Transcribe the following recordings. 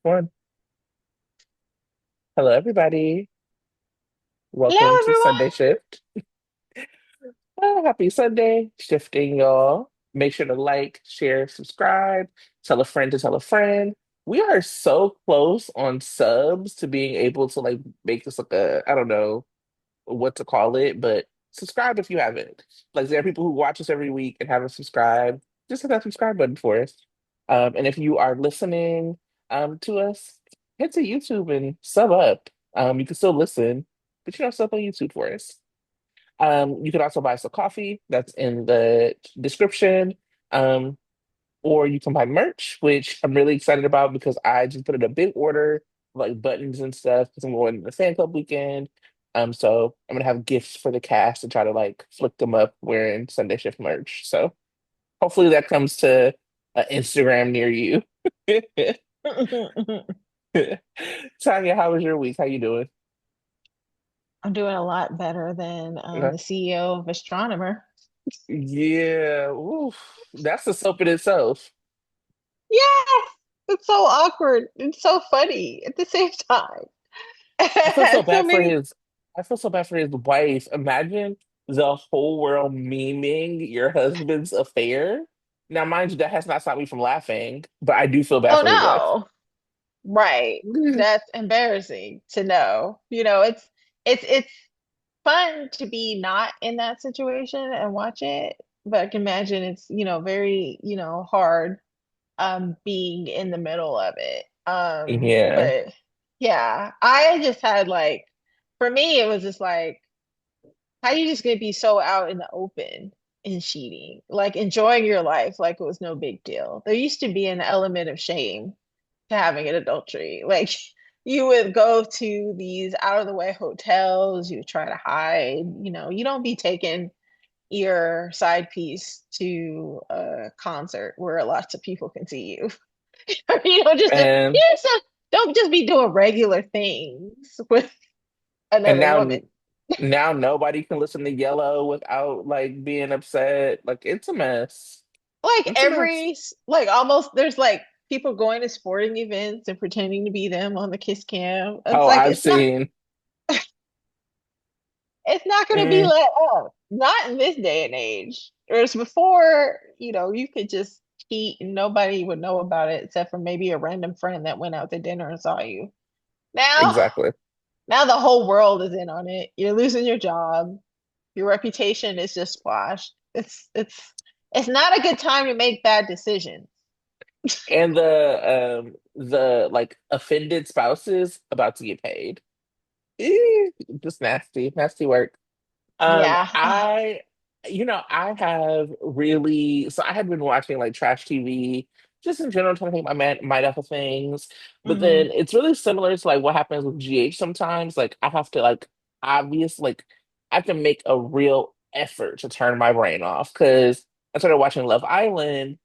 One. Hello, everybody. Welcome Hello, to Sunday everyone. Shift. Happy Sunday, shifting, y'all. Make sure to like, share, subscribe, tell a friend to tell a friend. We are so close on subs to being able to like make this like I don't know what to call it, but subscribe if you haven't. Like there are people who watch us every week and haven't subscribed. Just hit that subscribe button for us. And if you are listening to us, head to YouTube and sub up. You can still listen, but sub on YouTube for us. You can also buy us a coffee that's in the description. Um, or you can buy merch, which I'm really excited about because I just put in a big order, like buttons and stuff, because I'm going to the fan club weekend. So I'm gonna have gifts for the cast to try to like flick them up wearing Sunday Shift merch. So hopefully that comes to an Instagram near you. Tanya, how was your week? How you doing? I'm doing a lot better than Uh, the CEO of Astronomer. yeah, oof, that's the soap in itself. Yes, it's so awkward. It's so funny at the same time. I feel so So bad for many. his I feel so bad for his wife. Imagine the whole world memeing your husband's affair. Now, mind you, that has not stopped me from laughing, but I do feel bad Oh for his wife. no. Right. That's embarrassing to know. It's fun to be not in that situation and watch it, but I can imagine it's, very, hard being in the middle of it. Yeah. But yeah, I just had like for me it was just like how you just gonna be so out in the open and cheating, like enjoying your life like it was no big deal. There used to be an element of shame to having an adultery. Like you would go to these out of the way hotels, you would try to hide, you don't be taking your side piece to a concert where lots of people can see you. Just And don't just be doing regular things with and another woman. now nobody can listen to Yellow without like being upset. Like it's a mess. Like It's a mess. like almost there's like people going to sporting events and pretending to be them on the kiss cam. It's Oh, like I've seen. it's not going to be Mm, let up. Not in this day and age. Whereas before, you could just cheat and nobody would know about it except for maybe a random friend that went out to dinner and saw you. Now, exactly. now the whole world is in on it. You're losing your job. Your reputation is just squashed. It's not a good time to make bad decisions. And the like offended spouses about to get paid. Just nasty, nasty work. Yeah. I have really, so I had been watching like trash TV, just in general, trying to think my mind off of things. But Hmm. then it's really similar to like what happens with GH sometimes. Like I have to like obvious, like I have to make a real effort to turn my brain off because I started watching Love Island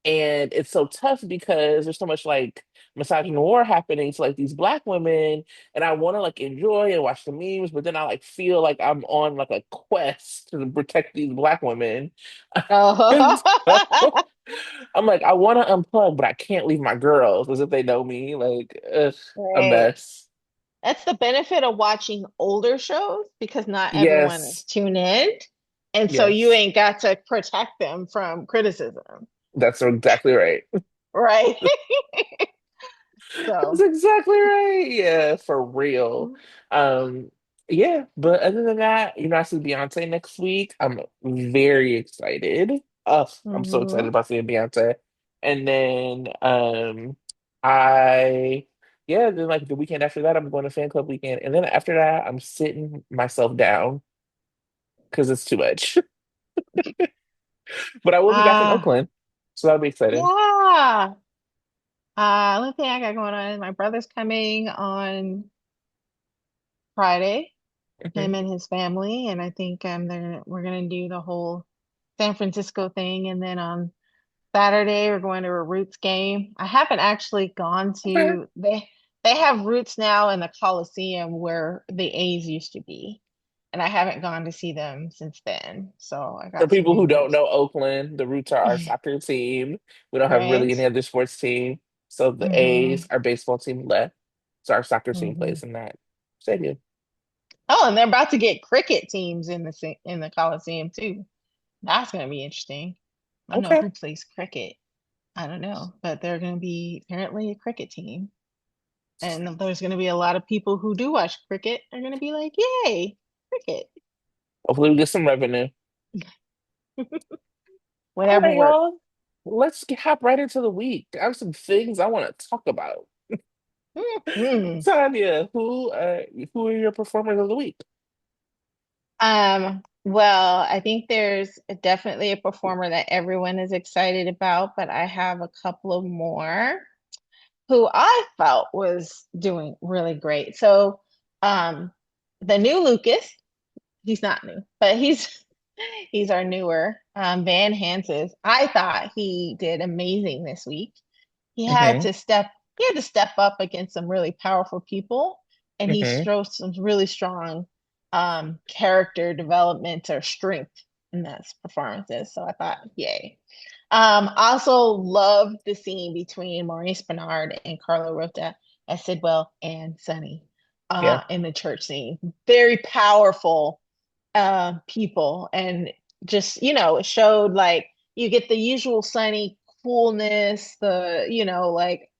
and it's so tough because there's so much like misogyny war happening to like these black women, and I want to like enjoy and watch the memes, but then I like feel like I'm on like a quest to protect these black women. And so Oh. I'm like, I want to unplug, but I can't leave my girls as if they know me. Like, ugh, a Right. mess. That's the benefit of watching older shows because not everyone is Yes, tuned in. And so you yes, ain't got to protect them from criticism, that's exactly right. right? That's So, exactly right. Yeah, for real. Um, yeah, but other than that, I see Beyonce next week. I'm very excited. Oh, I'm so excited mhm. about seeing Beyonce. And then I then like the weekend after that, I'm going to fan club weekend. And then after that, I'm sitting myself down because it's too much. But I will be back in uh, Oakland. So that'll be exciting. yeah. Only thing I got going on is my brother's coming on Friday, him Mhm. and his family, and I think we're gonna do the whole San Francisco thing, and then on Saturday we're going to a Roots game. I haven't actually gone Okay. to they have Roots now in the Coliseum where the A's used to be, and I haven't gone to see them since then. So I For got some people who new don't Roots, know Oakland, the Roots are our soccer team. We don't have really right? any other sports team. So the Hmm. A's, our baseball team left. So our soccer team Hmm. plays in that stadium. Oh, and they're about to get cricket teams in the Coliseum too. That's going to be interesting. I don't know Okay. who plays cricket. I don't know, but they're going to be apparently a cricket team. And there's going to be a lot of people who do watch cricket. They're going to be like, yay, cricket. Hopefully we get some revenue. All Whatever right, works. y'all. Hop right into the week. I have some things I want to talk about. Mhm. Tanya, who are your performers of the week? Well, I think there's definitely a performer that everyone is excited about, but I have a couple of more who I felt was doing really great. So, um, the new Lucas, he's not new, but he's our newer Van Hanses. I thought he did amazing this week. He had Hmm. to step he had to step up against some really powerful people, and he Hmm. showed some really strong character development or strength in those performances. So I thought, yay. Also loved the scene between Maurice Bernard and Carlo Rota as Sidwell and Sunny Yeah. in the church scene. Very powerful people, and just, it showed like you get the usual Sunny coolness, the, like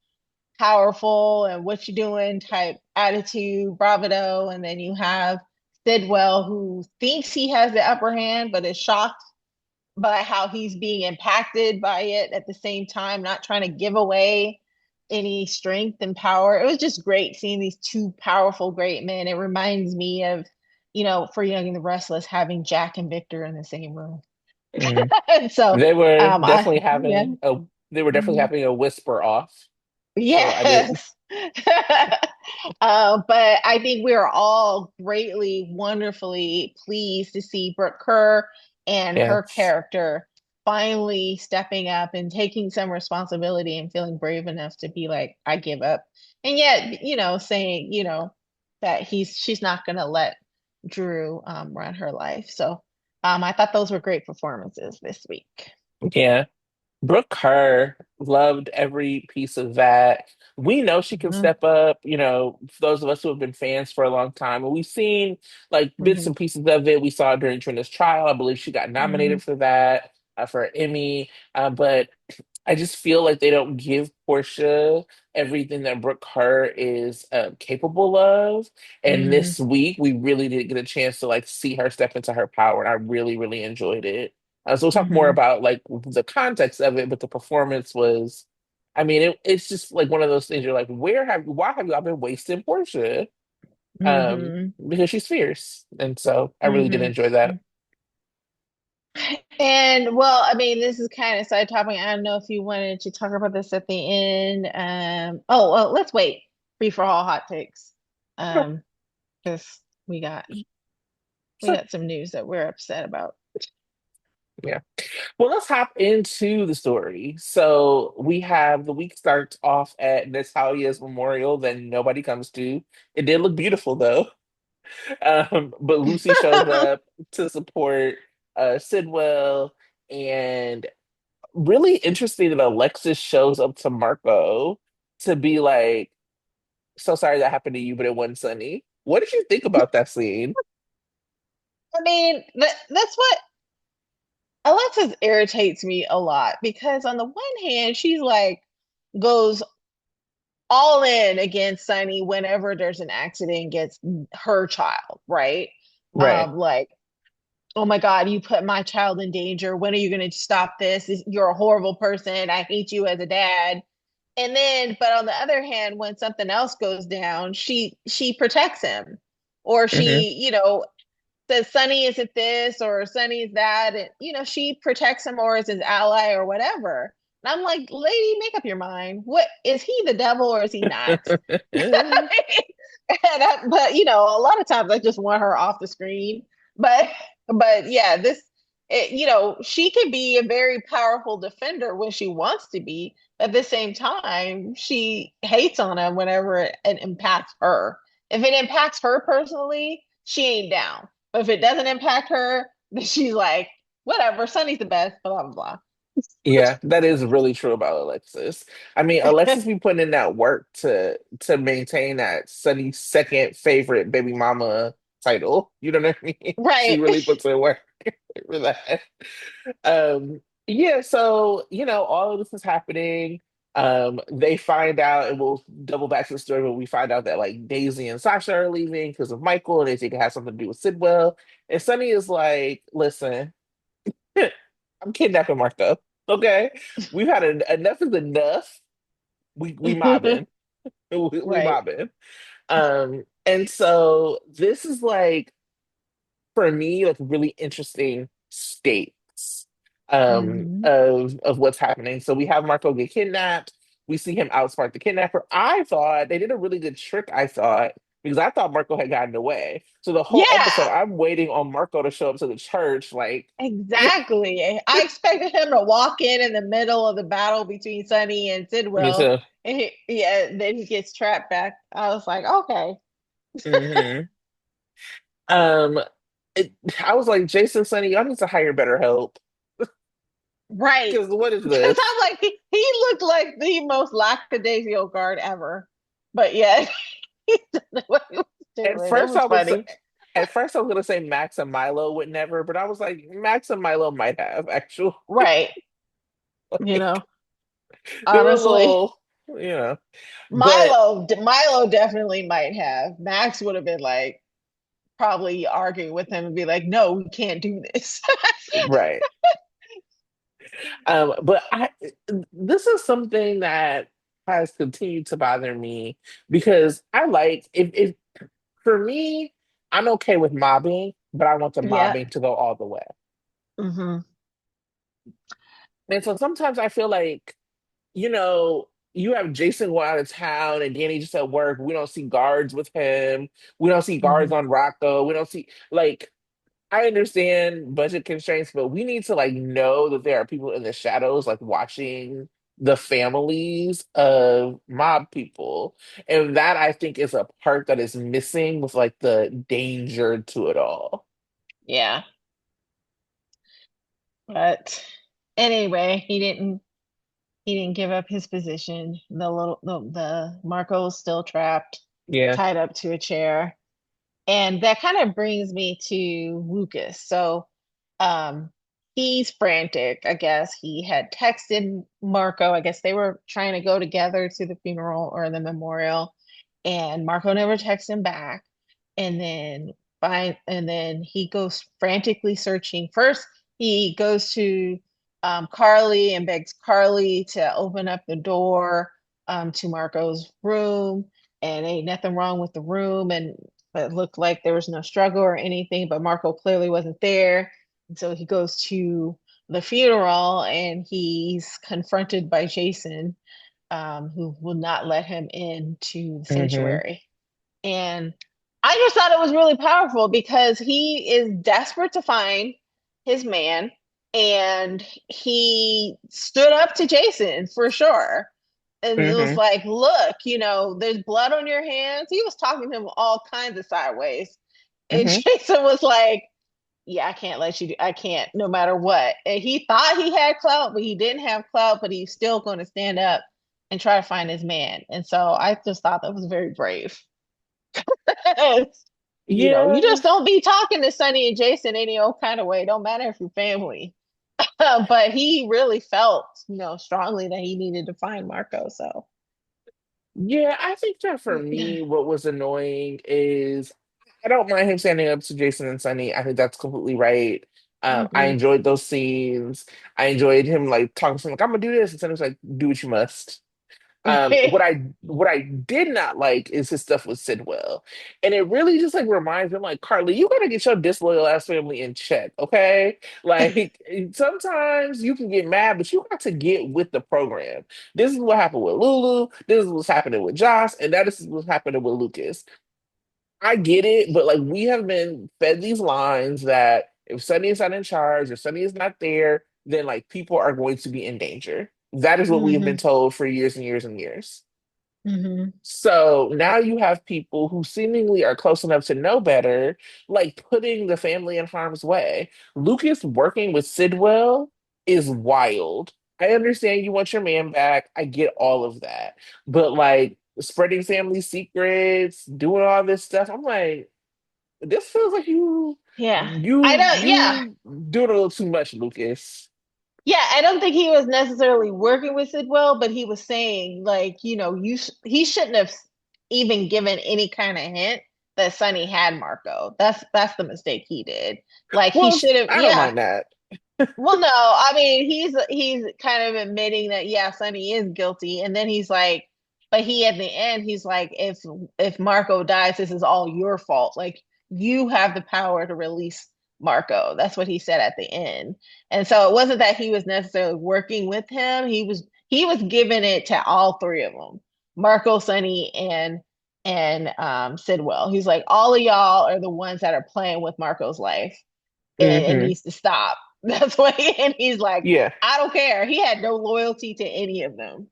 powerful and what you doing type attitude, bravado, and then you have Sidwell who thinks he has the upper hand but is shocked by how he's being impacted by it at the same time, not trying to give away any strength and power. It was just great seeing these two powerful, great men. It reminds me of, for Young and the Restless, having Jack and Victor in the same room. Hmm. And so, They were I, definitely yeah. having a they were definitely Mhm. having a whisper off. So I did. Yes. But I think we are all greatly, wonderfully pleased to see Brooke Kerr and her Yes. character finally stepping up and taking some responsibility and feeling brave enough to be like, I give up. And yet, saying, that she's not gonna let Drew run her life. So I thought those were great performances this week. Yeah. Brooke Kerr loved every piece of that. We know she can Hmm. step up, those of us who have been fans for a long time. And we've seen like bits Hmm. and pieces of it. We saw it during Trina's trial. I believe she got Hmm. nominated for that, for an Emmy. But I just feel like they don't give Portia everything that Brooke Kerr is capable of. And Hmm. this week, we really did get a chance to like see her step into her power, and I really, really enjoyed it. So we'll talk more Hmm. about like the context of it, but the performance was, I mean, it's just like one of those things. You're like, why have y'all been wasting Portia? Hmm. Because she's fierce, and so I really did Hmm. enjoy that. And well, I mean, this is kind of side topic. I don't know if you wanted to talk about this at the end. Oh, well, let's wait. Free for all hot takes. Um, because we got we So got some news that we're upset about. yeah. Well, let's hop into the story. So we have the week starts off at Natalia's memorial that nobody comes to. It did look beautiful though. But Lucy shows up to support Sidwell, and really interesting that Alexis shows up to Marco to be like, "So sorry that happened to you, but it wasn't Sunny." What did you think about that scene? I mean, that's what Alexis irritates me a lot because on the one hand, she's like goes all in against Sunny whenever there's an accident gets her child, right? Right. Like, oh my God, you put my child in danger. When are you going to stop this? You're a horrible person. I hate you as a dad. And then, but on the other hand, when something else goes down, she protects him, or Hmm. she, says Sonny isn't this or Sonny is that, and she protects him or is his ally or whatever. And I'm like, lady, make up your mind. What is he the devil or is he not? But a lot of times I just want her off the screen. But yeah, she can be a very powerful defender when she wants to be. At the same time, she hates on him whenever it impacts her. If it impacts her personally, she ain't down. But if it doesn't impact her, then she's like, whatever, Sunny's the best, blah blah blah. Yeah, that is really true about Alexis. I mean, Alexis be putting in that work to maintain that Sunny's second favorite baby mama title. You know what I mean? She Right. really puts in work for that. Yeah, so all of this is happening. They find out, and we'll double back to the story, but we find out that like Daisy and Sasha are leaving because of Michael, and they think it has something to do with Sidwell. And Sunny is like, "Listen, I'm kidnapping Martha. Okay, we've had enough is enough. We mobbing, we Right. mobbing." And so this is like for me like really interesting stakes Hmm. of what's happening. So we have Marco get kidnapped. We see him outsmart the kidnapper. I thought they did a really good trick. I thought because I thought Marco had gotten away. So the whole episode, Yeah, I'm waiting on Marco to show up to the church. Like, exactly. I expected him to walk in the middle of the battle between Sunny and me Sidwell, too. and yeah, then he gets trapped back. I was like, okay, Hmm. Um, I was like, Jason, Sonny, y'all need to hire better help. right. Because what is Because this? I'm like, he looked like the most lackadaisical guard ever, but yeah, he did what he was At doing. It first, was I was funny. at first I was gonna say Max and Milo would never, but I was like, Max and Milo might have actually. Right. You Like, know, they were a honestly. little, you know. But Milo definitely might have. Max would have been like probably arguing with him and be like, "No, we can't do this." right. But this is something that has continued to bother me because I like if for me, I'm okay with mobbing, but I want the Yeah. mobbing to go all the way. Hmm. And so sometimes I feel like, you have Jason go out of town and Danny just at work. We don't see guards with him. We don't see guards Hmm. on Rocco. We don't see like I understand budget constraints, but we need to like know that there are people in the shadows like watching the families of mob people. And that I think is a part that is missing with like the danger to it all. Yeah. But anyway, he didn't give up his position. The Marco's still trapped, Yeah. tied up to a chair. And that kind of brings me to Lucas. So um he's frantic. I guess he had texted Marco. I guess they were trying to go together to the funeral or the memorial, and Marco never texted him back. And then he goes frantically searching. First, he goes to Carly and begs Carly to open up the door to Marco's room, and ain't nothing wrong with the room, and it looked like there was no struggle or anything, but Marco clearly wasn't there. And so he goes to the funeral and he's confronted by Jason, who will not let him into the Hmm. sanctuary. And I just thought it was really powerful because he is desperate to find his man, and he stood up to Jason for sure. And it was Hmm. like, look, there's blood on your hands. He was talking to him all kinds of sideways. And Hmm. Jason was like, yeah, I can't let you do, I can't, no matter what. And he thought he had clout, but he didn't have clout, but he's still going to stand up and try to find his man. And so I just thought that was very brave. You Yeah. just don't be talking to Sonny and Jason any old kind of way. Don't matter if you're family. But he really felt, strongly that he needed to find Marco. So, Yeah, I think that for me, what was annoying is I don't mind him standing up to Jason and Sunny. I think that's completely right. I hmm. enjoyed those scenes. I enjoyed him like talking to him like, I'm gonna do this, and Sunny's like, do what you must. What I did not like is his stuff with Sidwell. And it really just like reminds me, like, Carly, you gotta get your disloyal ass family in check, okay? Like sometimes you can get mad, but you got to get with the program. This is what happened with Lulu, this is what's happening with Josh, and that is what's happening with Lucas. I get it, but like we have been fed these lines that if Sunny is not in charge or Sunny is not there, then like people are going to be in danger. That is what we have been Hmm. told for years and years and years. Hmm. So now you have people who seemingly are close enough to know better, like putting the family in harm's way. Lucas working with Sidwell. is wild. I understand you want your man back. I get all of that. But like spreading family secrets, doing all this stuff, I'm like, this feels like Yeah. I don't, yeah. you doing a little too much, Lucas. Yeah, I don't think he was necessarily working with Sidwell, but he was saying like, he shouldn't have even given any kind of hint that Sonny had Marco. That's the mistake he did. Like he Well, should have, I don't yeah. mind that. Well, no, I mean he's kind of admitting that yeah, Sonny is guilty, and then he's like, but he at the end he's like, if Marco dies, this is all your fault. Like you have the power to release Marco. That's what he said at the end, and so it wasn't that he was necessarily working with him. He was giving it to all three of them, Marco, Sonny, and Sidwell. He's like, all of y'all are the ones that are playing with Marco's life, and it Hmm. needs to stop. That's what and he's like, Yeah. I don't care. He had no loyalty to any of them.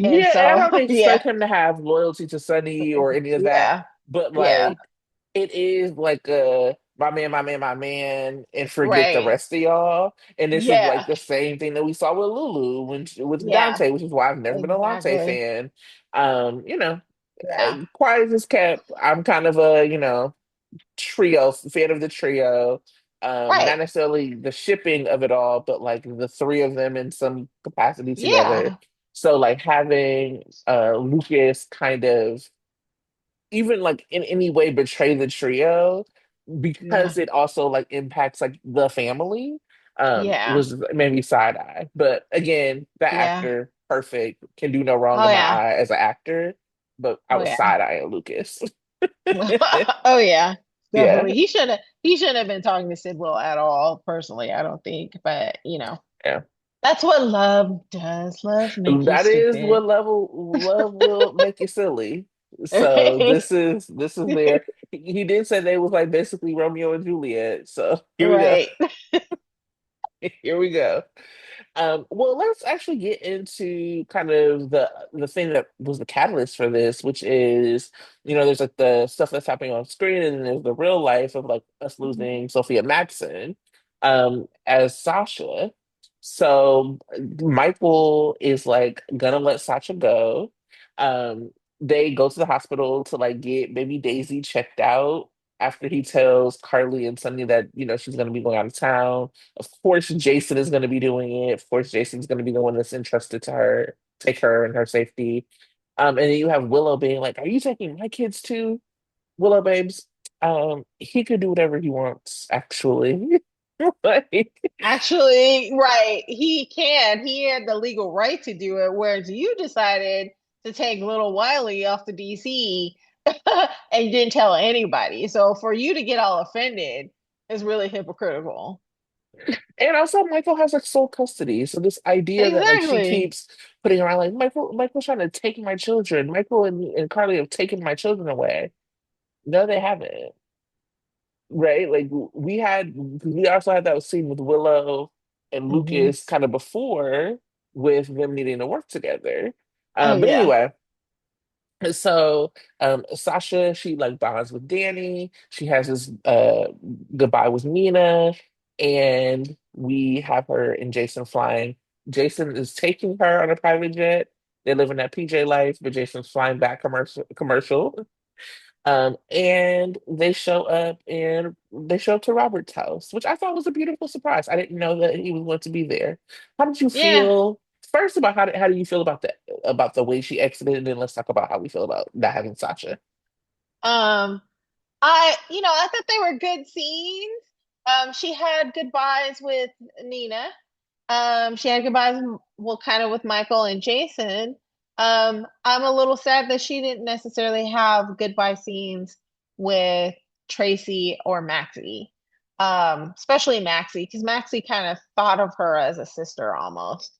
And Yeah, and I so, don't yeah, expect him to have loyalty to Sunny or any of that, yeah, but yeah, like it is like my man, my man, my man, and forget the right. rest of y'all. And this is like Yeah, the same thing that we saw with Lulu with yeah, Dante, which is why I've never been a Dante exactly. fan. You know, Yeah, quiet as kept. I'm kind of a, trio fan of the trio. right. Not necessarily the shipping of it all, but like the three of them in some capacity together. Yeah, So like having Lucas kind of even like in any way betray the trio yeah, because it also like impacts like the family yeah, was maybe side eye. But again, that yeah. actor perfect can do no wrong Oh, in my yeah. eye as an actor, but I Oh, was yeah. side eyeing Lucas. Oh, yeah. Yeah. Definitely. He shouldn't have been talking to Sidwell at all, personally, I don't think. But, Yeah. that's what love does. Love make you That is stupid. what level love will make you silly. So Right? this is there. He did say they was like basically Romeo and Juliet. So here we go. Right. Here we go. Well, let's actually get into kind of the thing that was the catalyst for this, which is, there's like the stuff that's happening on screen, and then there's the real life of like us losing Sophia Maxson, as Sasha. So Michael is like gonna let Sasha go. Um, they go to the hospital to like get baby Daisy checked out after he tells Carly and Sunny that, she's gonna be going out of town. Of course, Jason is going to be doing it. Of course, Jason's going to be the one that's entrusted to her, take her and her safety. And then you have Willow being like, "Are you taking my kids too, Willow babes?" He could do whatever he wants, actually. Like, Actually, right. He can. He had the legal right to do it, whereas you decided to take little Wiley off the DC and you didn't tell anybody. So for you to get all offended is really hypocritical. and also Michael has like sole custody, so this idea that like she Exactly. keeps putting around like Michael's trying to take my children. Michael and Carly have taken my children away. No, they haven't. Right? Like we also had that scene with Willow and Hmm. Lucas kind of before with them needing to work together. Oh But yeah. anyway, so Sasha, she like bonds with Danny. She has this goodbye with Nina, and we have her and Jason flying. Jason is taking her on a private jet. They live in that PJ life, but Jason's flying back commercial. And they show up to Robert's house, which I thought was a beautiful surprise. I didn't know that he was going to be there. How did you Yeah. feel first about how do you feel about the way she exited, and then let's talk about how we feel about not having Sasha. Um, I thought they were good scenes. She had goodbyes with Nina. She had goodbyes, well, kind of with Michael and Jason. I'm a little sad that she didn't necessarily have goodbye scenes with Tracy or Maxie. Especially Maxie, because Maxie kind of thought of her as a sister almost.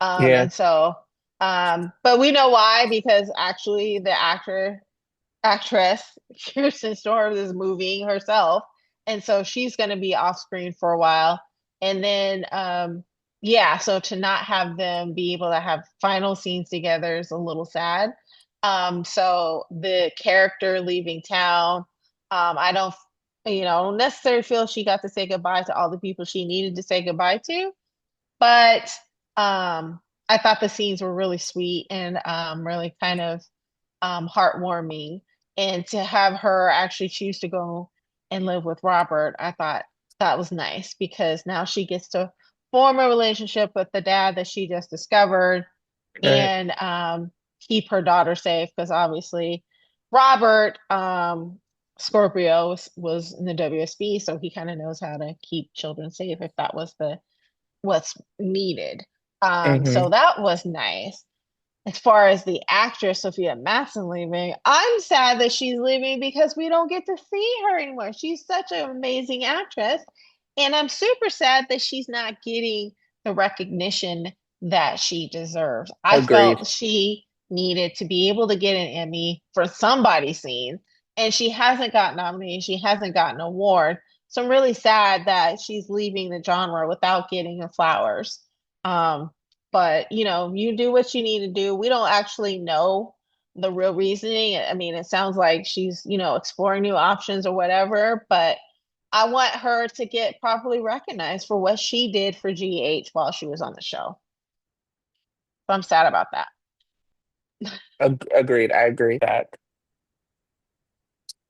Yeah, And so, but we know why, because actually the actress Kirsten Storms is moving herself, and so she's going to be off screen for a while. And then, yeah, so to not have them be able to have final scenes together is a little sad. So the character leaving town, I don't, necessarily feel she got to say goodbye to all the people she needed to say goodbye to. But I thought the scenes were really sweet and really kind of heartwarming. And to have her actually choose to go and live with Robert, I thought that was nice because now she gets to form a relationship with the dad that she just discovered Right. and keep her daughter safe because obviously Robert Scorpio was in the WSB, so he kind of knows how to keep children safe if that was the what's needed. Hmm. So that was nice. As far as the actress Sophia Matson leaving, I'm sad that she's leaving because we don't get to see her anymore. She's such an amazing actress. And I'm super sad that she's not getting the recognition that she deserves. I Agreed. felt she needed to be able to get an Emmy for somebody's scene, and she hasn't gotten nominated. She hasn't gotten an award. So I'm really sad that she's leaving the genre without getting her flowers. Um, but you do what you need to do. We don't actually know the real reasoning. I mean, it sounds like she's, exploring new options or whatever, but I want her to get properly recognized for what she did for GH while she was on the show. So I'm sad about that. Agreed. I agree with that.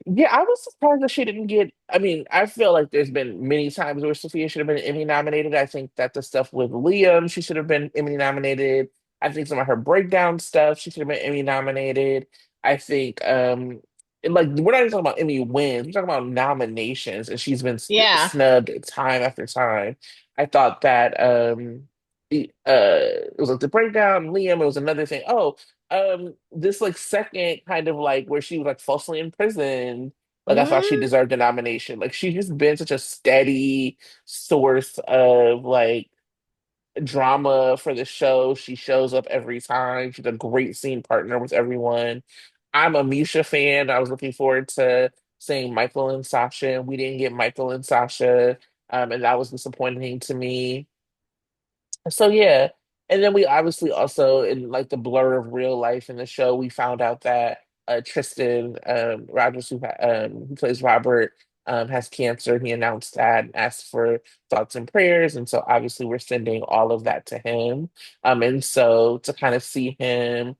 Yeah, I was surprised that she didn't get. I mean, I feel like there's been many times where Sophia should have been Emmy nominated. I think that the stuff with Liam, she should have been Emmy nominated. I think some of her breakdown stuff, she should have been Emmy nominated. I think, and like we're not even talking about Emmy wins, we're talking about nominations, and she's been Yeah. snubbed time after time. I thought that, it was like the breakdown, Liam. It was another thing. Oh, this like second kind of like where she was like falsely imprisoned, like I thought she Mm, deserved a nomination. Like she's just been such a steady source of like drama for the show. She shows up every time. She's a great scene partner with everyone. I'm a Misha fan. I was looking forward to seeing Michael and Sasha, and we didn't get Michael and Sasha. And that was disappointing to me. So yeah, and then we obviously also in like the blur of real life in the show, we found out that Tristan Rogers, who plays Robert, has cancer. He announced that and asked for thoughts and prayers, and so obviously we're sending all of that to him. And so to kind of see him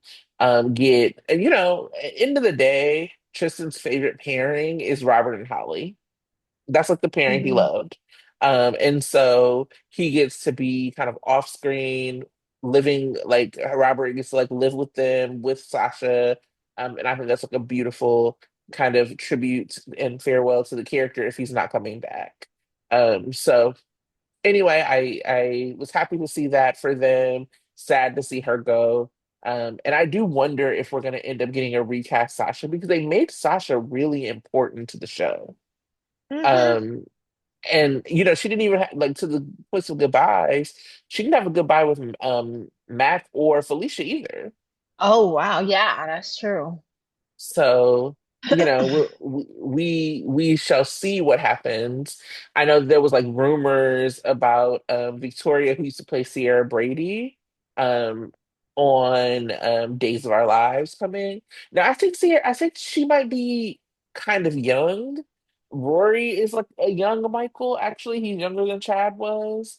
get, and end of the day, Tristan's favorite pairing is Robert and Holly. That's like the pairing he mhm. loved. And so he gets to be kind of off screen, living like Robert gets to like live with them with Sasha. And I think that's like a beautiful kind of tribute and farewell to the character if he's not coming back. So anyway, I was happy to see that for them, sad to see her go. And I do wonder if we're gonna end up getting a recast Sasha because they made Sasha really important to the show. Mhm. Um, and she didn't even like to the place of goodbyes. She didn't have a goodbye with Mac or Felicia either. Oh, wow. Yeah, that's true. So we shall see what happens. I know there was like rumors about Victoria, who used to play Sierra Brady, um, on Days of Our Lives coming. Now I think she might be kind of young. Rory is like a young Michael. Actually, he's younger than Chad was.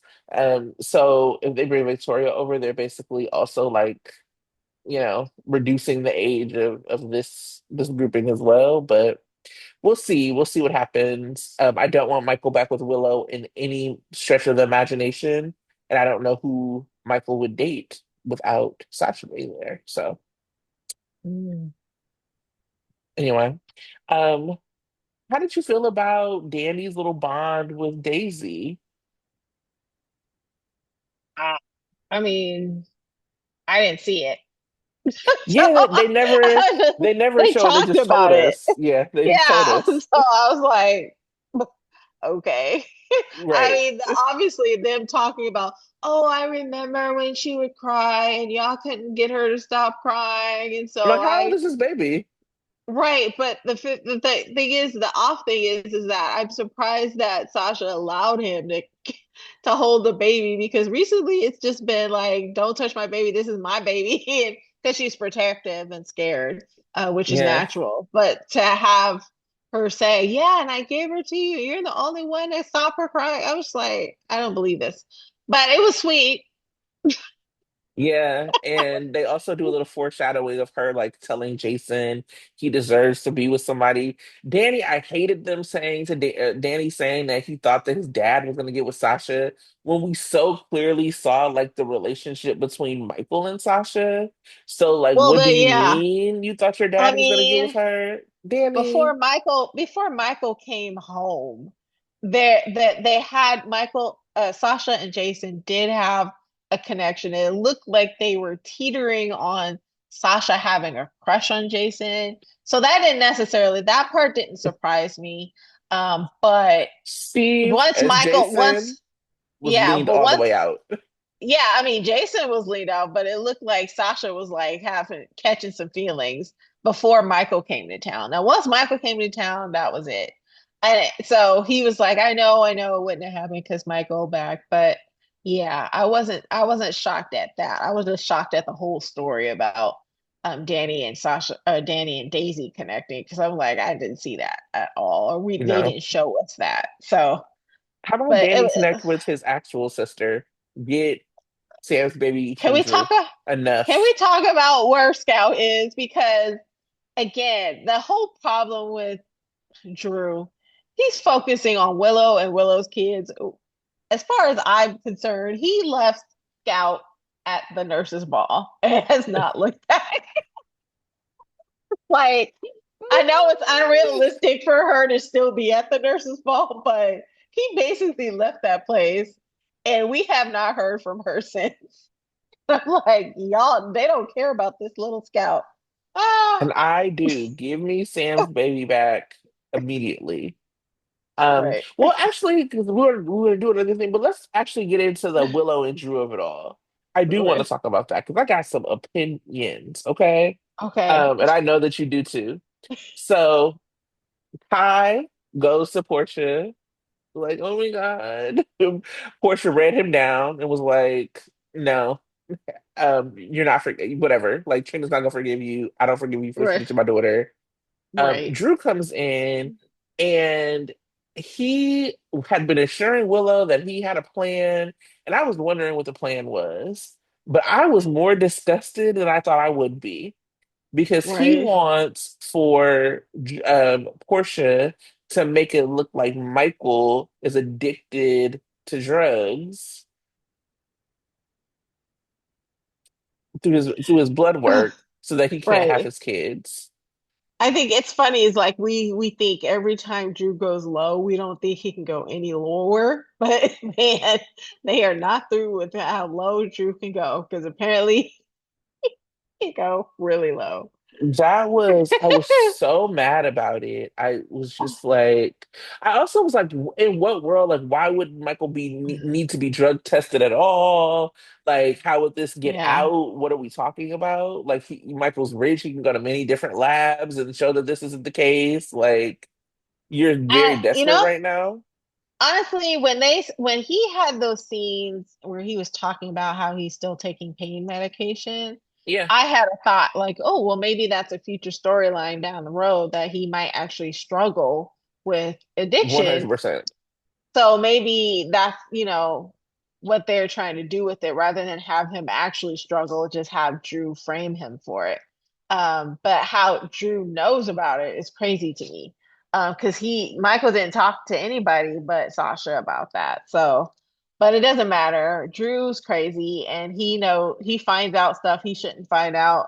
So if they bring Victoria over, they're basically also like reducing the age of this grouping as well. But we'll see. We'll see what happens. I don't want Michael back with Willow in any stretch of the imagination, and I don't know who Michael would date without Sasha being there. So Mm. anyway, um, how did you feel about Danny's little bond with Daisy? Ah, I mean, I didn't see it. So Yeah, they never they showed. They talked just told about it. us. Yeah, they just told Yeah. So us. I was like, okay. I Right. mean, obviously them talking about, oh, I remember when she would cry and y'all couldn't get her to stop crying. And so Like, how old is this baby? right. But the thing is, the off thing is that I'm surprised that Sasha allowed him to hold the baby because recently it's just been like, don't touch my baby. This is my baby. And because she's protective and scared, which is Yeah. natural. But to have her say, yeah, and I gave her to you. You're the only one that stopped her crying. I was like, I don't believe this. But it was sweet. Yeah, and they also do a little foreshadowing of her like telling Jason he deserves to be with somebody. Danny, I hated them saying to Danny saying that he thought that his dad was going to get with Sasha when we so clearly saw like the relationship between Michael and Sasha. So like, Well, what do the you yeah. mean you thought your I dad was going to get with mean, her, Danny? before Michael came home, there that they had Michael, Sasha and Jason did have a connection. It looked like they were teetering on Sasha having a crush on Jason. So that part didn't surprise me. But Steve as Jason once, was yeah, leaned but all the once way out. yeah, I mean, Jason was leaned out, but it looked like Sasha was like having catching some feelings before Michael came to town. Now, once Michael came to town, that was it. And so he was like, I know it wouldn't have happened because Michael back, but yeah, I wasn't shocked at that. I was just shocked at the whole story about Danny and Daisy connecting because I'm like, I didn't see that at all, or they No. didn't show us that. So, How about but Danny connect with his actual sister? Get Sam's baby Can we Kendra talk? a- Can enough. we talk about where Scout is? Because again, the whole problem with Drew, he's focusing on Willow and Willow's kids. As far as I'm concerned, he left Scout at the nurse's ball and has not looked back. Like, I know it's unrealistic for her to still be at the nurse's ball, but he basically left that place and we have not heard from her since. I'm like, y'all, they don't care about this little Scout. And Ah, I do. Give me Sam's baby back immediately. right, Well, actually, because we were doing another thing, but let's actually get into the Willow and Drew of it all. I do want to right. talk about that because I got some opinions, okay? Okay, And I know that you do too. So Kai goes to Portia, like, oh my God. Portia read him down and was like, no. You're not whatever. Like Trina's not gonna forgive you. I don't forgive you for right, snitching my daughter. right, Drew comes in and he had been assuring Willow that he had a plan, and I was wondering what the plan was. But I was more disgusted than I thought I would be because he right. wants for Portia to make it look like Michael is addicted to drugs through his blood work so that he can't have Right. his kids. I think it's funny is like we think every time Drew goes low, we don't think he can go any lower. But man, they are not through with how low Drew can go because apparently he can go really low. I was so mad about it. I was just like, I also was like, in what world, like, why would Michael need to be drug tested at all? Like, how would this get Yeah. out? What are we talking about? Like, Michael's rich, he can go to many different labs and show that this isn't the case. Like, you're very You desperate know, right now. honestly, when he had those scenes where he was talking about how he's still taking pain medication, Yeah, I had a thought like, oh, well, maybe that's a future storyline down the road that he might actually struggle with addiction. 100%. So maybe that's, what they're trying to do with it rather than have him actually struggle, just have Drew frame him for it. But how Drew knows about it is crazy to me. Because Michael didn't talk to anybody but Sasha about that. So, but it doesn't matter. Drew's crazy and he finds out stuff he shouldn't find out.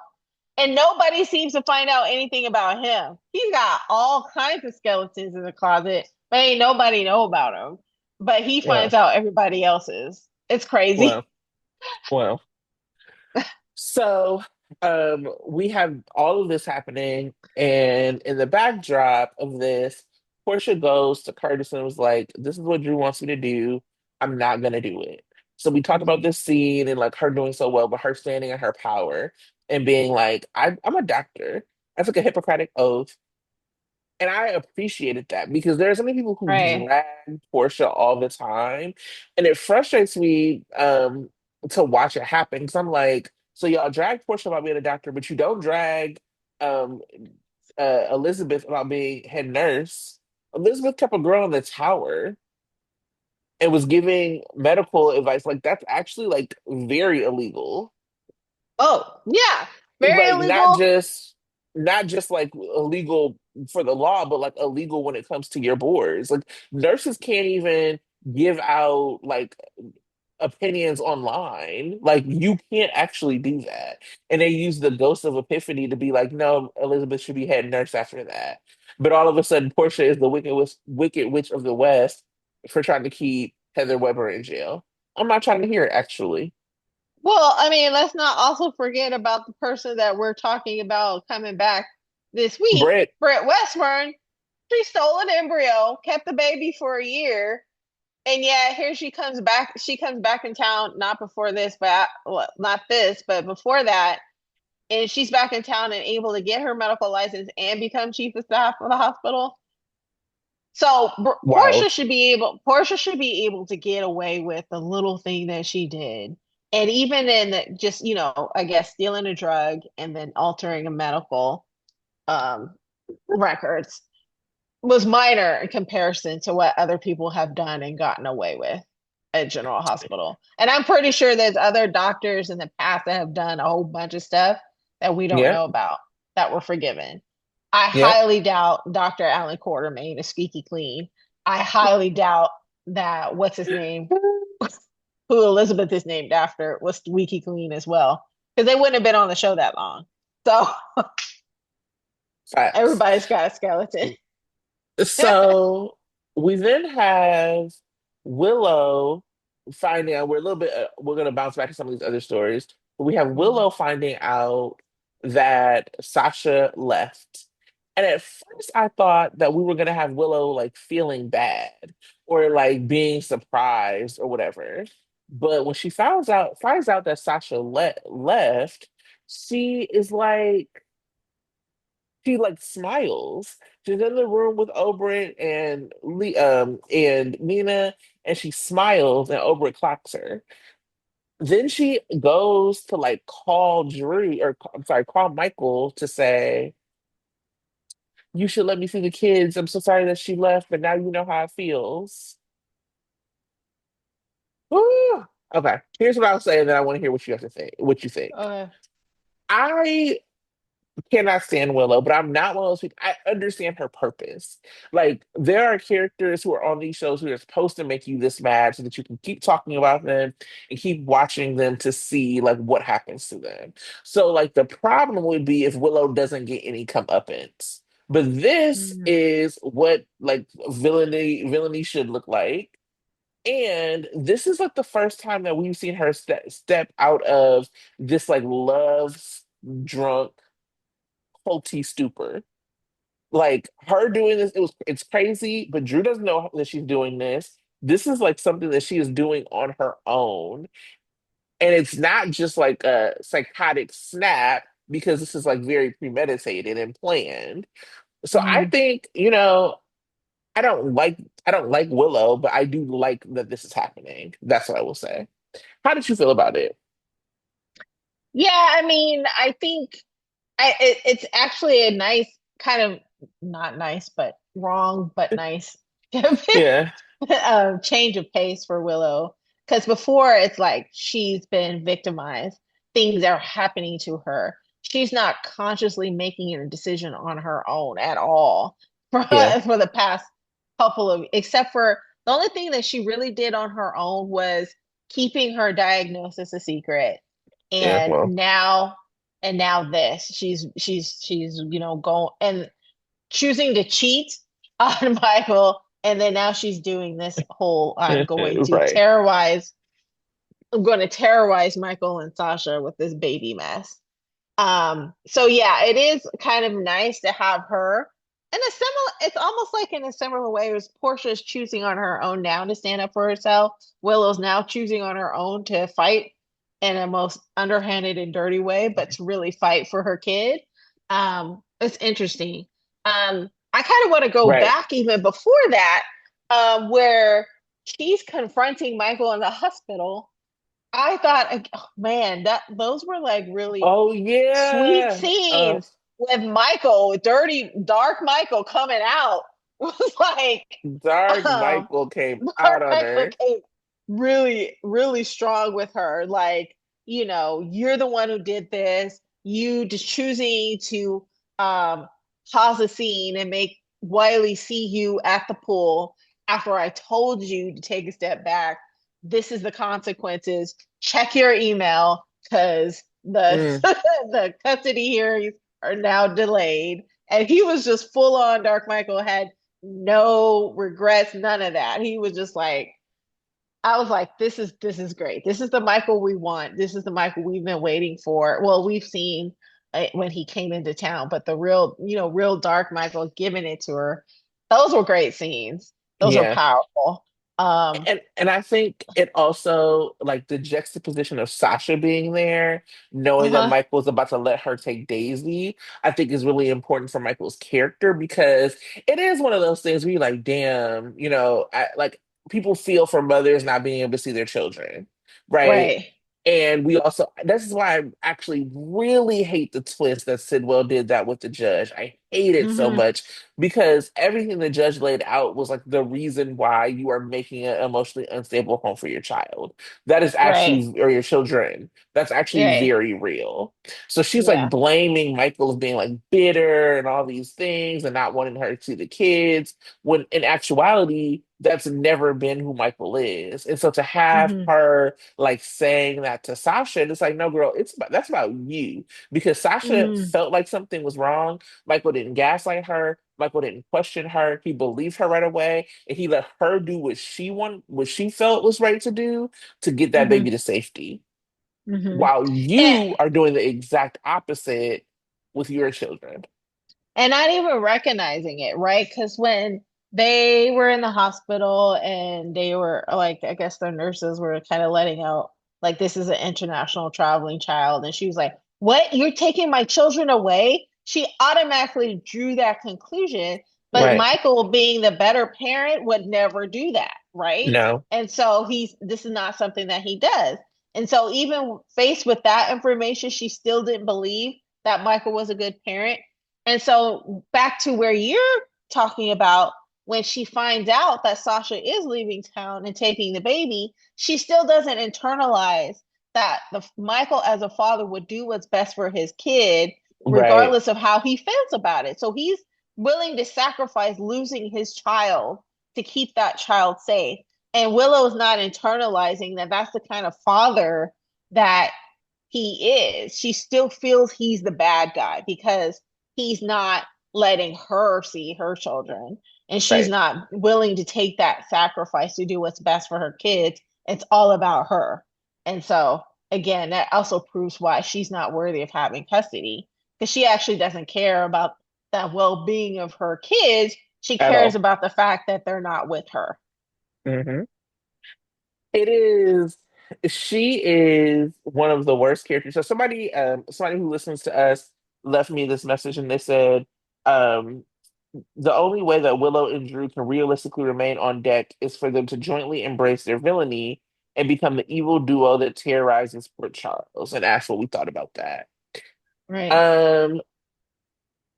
And nobody seems to find out anything about him. He's got all kinds of skeletons in the closet, but ain't nobody know about him. But he finds Well, out everybody else's. It's crazy. well, well. So, we have all of this happening, and in the backdrop of this, Portia goes to Curtis and was like, "This is what Drew wants me to do. I'm not gonna do it." So we talk about Mhm. this scene and like her doing so well, but her standing in her power and being like, I'm a doctor. I took a Hippocratic oath. And I appreciated that because there are so many people who Right. drag Portia all the time. And it frustrates me to watch it happen because I'm like, so y'all drag Portia about being a doctor, but you don't drag um, Elizabeth about being head nurse. Elizabeth kept a girl in the tower. and was giving medical advice, like that's actually like very illegal. Oh, yeah. Very Like illegal. not just like illegal for the law, but like illegal when it comes to your boards. Like nurses can't even give out like opinions online. Like you can't actually do that. And they use the ghost of Epiphany to be like, no, Elizabeth should be head nurse after that. But all of a sudden, Portia is the wicked witch of the West for trying to keep Heather Weber in jail. I'm not trying to hear it, actually. Well, I mean, let's not also forget about the person that we're talking about coming back this week, Britt, Britt Westburn. She stole an embryo, kept the baby for a year, and yet here she comes back. She comes back in town, not before this, but well, not this, but before that. And she's back in town and able to get her medical license and become chief of staff for the hospital. So wild. Portia should be able to get away with the little thing that she did. And even in just, I guess stealing a drug and then altering a medical um records was minor in comparison to what other people have done and gotten away with at General Hospital. And I'm pretty sure there's other doctors in the past that have done a whole bunch of stuff that we don't Yeah, know about that were forgiven. I yeah. highly doubt Dr. Alan Quartermain is squeaky clean. I highly doubt that what's his name, who Elizabeth is named after, was squeaky clean as well, because they wouldn't have been on the show that long. So Facts. everybody's got a skeleton. So we then have Willow finding out we're a little bit we're gonna bounce back to some of these other stories. But we have Willow finding out that Sasha left. And at first I thought that we were gonna have Willow like feeling bad or like being surprised or whatever. But when she finds out that Sasha left, she is like she like smiles. She's in the room with Oberyn and and Nina, and she smiles, and Oberyn clocks her. Then she goes to like call Drew, or I'm sorry, call Michael to say, "You should let me see the kids. I'm so sorry that she left, but now you know how it feels." Whew. Okay, here's what I'll say, and then I want to hear what you have to think. What you think? uh, I cannot stand Willow, but I'm not one of those people. I understand her purpose. Like there are characters who are on these shows who are supposed to make you this mad so that you can keep talking about them and keep watching them to see like what happens to them. So like the problem would be if Willow doesn't get any comeuppance. But this mm, is what like villainy should look like. And this is like the first time that we've seen her step out of this like love drunk culty stupor. Like her doing this, it's crazy, but Drew doesn't know that she's doing this. This is like something that she is doing on her own. And it's not just like a psychotic snap because this is like very premeditated and planned. So I mm. think, I don't like I don't like Willow, but I do like that this is happening. That's what I will say. How did you feel about it? Yeah, I mean, I think it's actually a nice kind of not nice, but wrong, but nice Yeah, change of pace for Willow. Because before it's like she's been victimized, things are happening to her. She's not consciously making a decision on her own at all for yeah, for the past couple of, except for the only thing that she really did on her own was keeping her diagnosis a secret. yeah. And Well, now this she's going and choosing to cheat on Michael, and then now she's doing this whole right, I'm going to terrorize Michael and Sasha with this baby mess. So yeah, it is kind of nice to have her in a similar, it's almost like in a similar way as Portia's choosing on her own now to stand up for herself. Willow's now choosing on her own to fight in a most underhanded and dirty way, but to really fight for her kid. It's interesting. I kind of want to go right. back even before that, where she's confronting Michael in the hospital. I thought, oh, man, that those were like really Oh sweet yeah. scenes with Michael, dirty, dark Michael coming out was like, Dark um, Michael came out Mark on Michael her. came really, really strong with her. Like, you're the one who did this. You just choosing to um pause a scene and make Wiley see you at the pool after I told you to take a step back. This is the consequences. Check your email because the Mm, the custody hearings are now delayed. And he was just full on Dark Michael had no regrets, none of that. He was just like, I was like, this is great. This is the Michael we want. This is the Michael we've been waiting for. Well, we've seen when he came into town, but the real, real dark Michael giving it to her. Those were great scenes. Those are yeah. powerful. Um, And I think it also like the juxtaposition of Sasha being there, knowing that uh-huh. Michael was about to let her take Daisy, I think is really important for Michael's character because it is one of those things where you're like, damn, like people feel for mothers not being able to see their children, right? Right. And we also, this is why I actually really hate the twist that Sidwell did that with the judge. I hate it so Hmm. much because everything the judge laid out was like the reason why you are making an emotionally unstable home for your child. That is Right. actually, or your children. That's actually Right. very real. So she's like Yeah. blaming Michael as being like bitter and all these things and not wanting her to see the kids, when in actuality, that's never been who Michael is. And so to have Hmm. her like saying that to Sasha, and it's like, no, girl, that's about you because Sasha Hmm. felt like something was wrong. Michael didn't gaslight her. Michael didn't question her. He believed her right away, and he let her do what she felt was right to do to get that Hmm. baby to safety. Hmm. While And you are doing the exact opposite with your children. and not even recognizing it, right? Because when they were in the hospital and they were like, I guess their nurses were kind of letting out, like, this is an international traveling child. And she was like, what? You're taking my children away? She automatically drew that conclusion. But Right. Michael, being the better parent, would never do that, right? No. And so this is not something that he does. And so, even faced with that information, she still didn't believe that Michael was a good parent. And so back to where you're talking about, when she finds out that Sasha is leaving town and taking the baby, she still doesn't internalize that the Michael as a father would do what's best for his kid, Right. regardless of how he feels about it. So he's willing to sacrifice losing his child to keep that child safe. And Willow's not internalizing that that's the kind of father that he is. She still feels he's the bad guy because he's not letting her see her children, and she's Right. not willing to take that sacrifice to do what's best for her kids. It's all about her. And so, again, that also proves why she's not worthy of having custody, because she actually doesn't care about the well-being of her kids. She At cares all. about the fact that they're not with her. Hmm. It is. She is one of the worst characters. So somebody who listens to us left me this message, and they said, um, the only way that Willow and Drew can realistically remain on deck is for them to jointly embrace their villainy and become the evil duo that terrorizes Port Charles. And asked what we thought about that. Right. Um,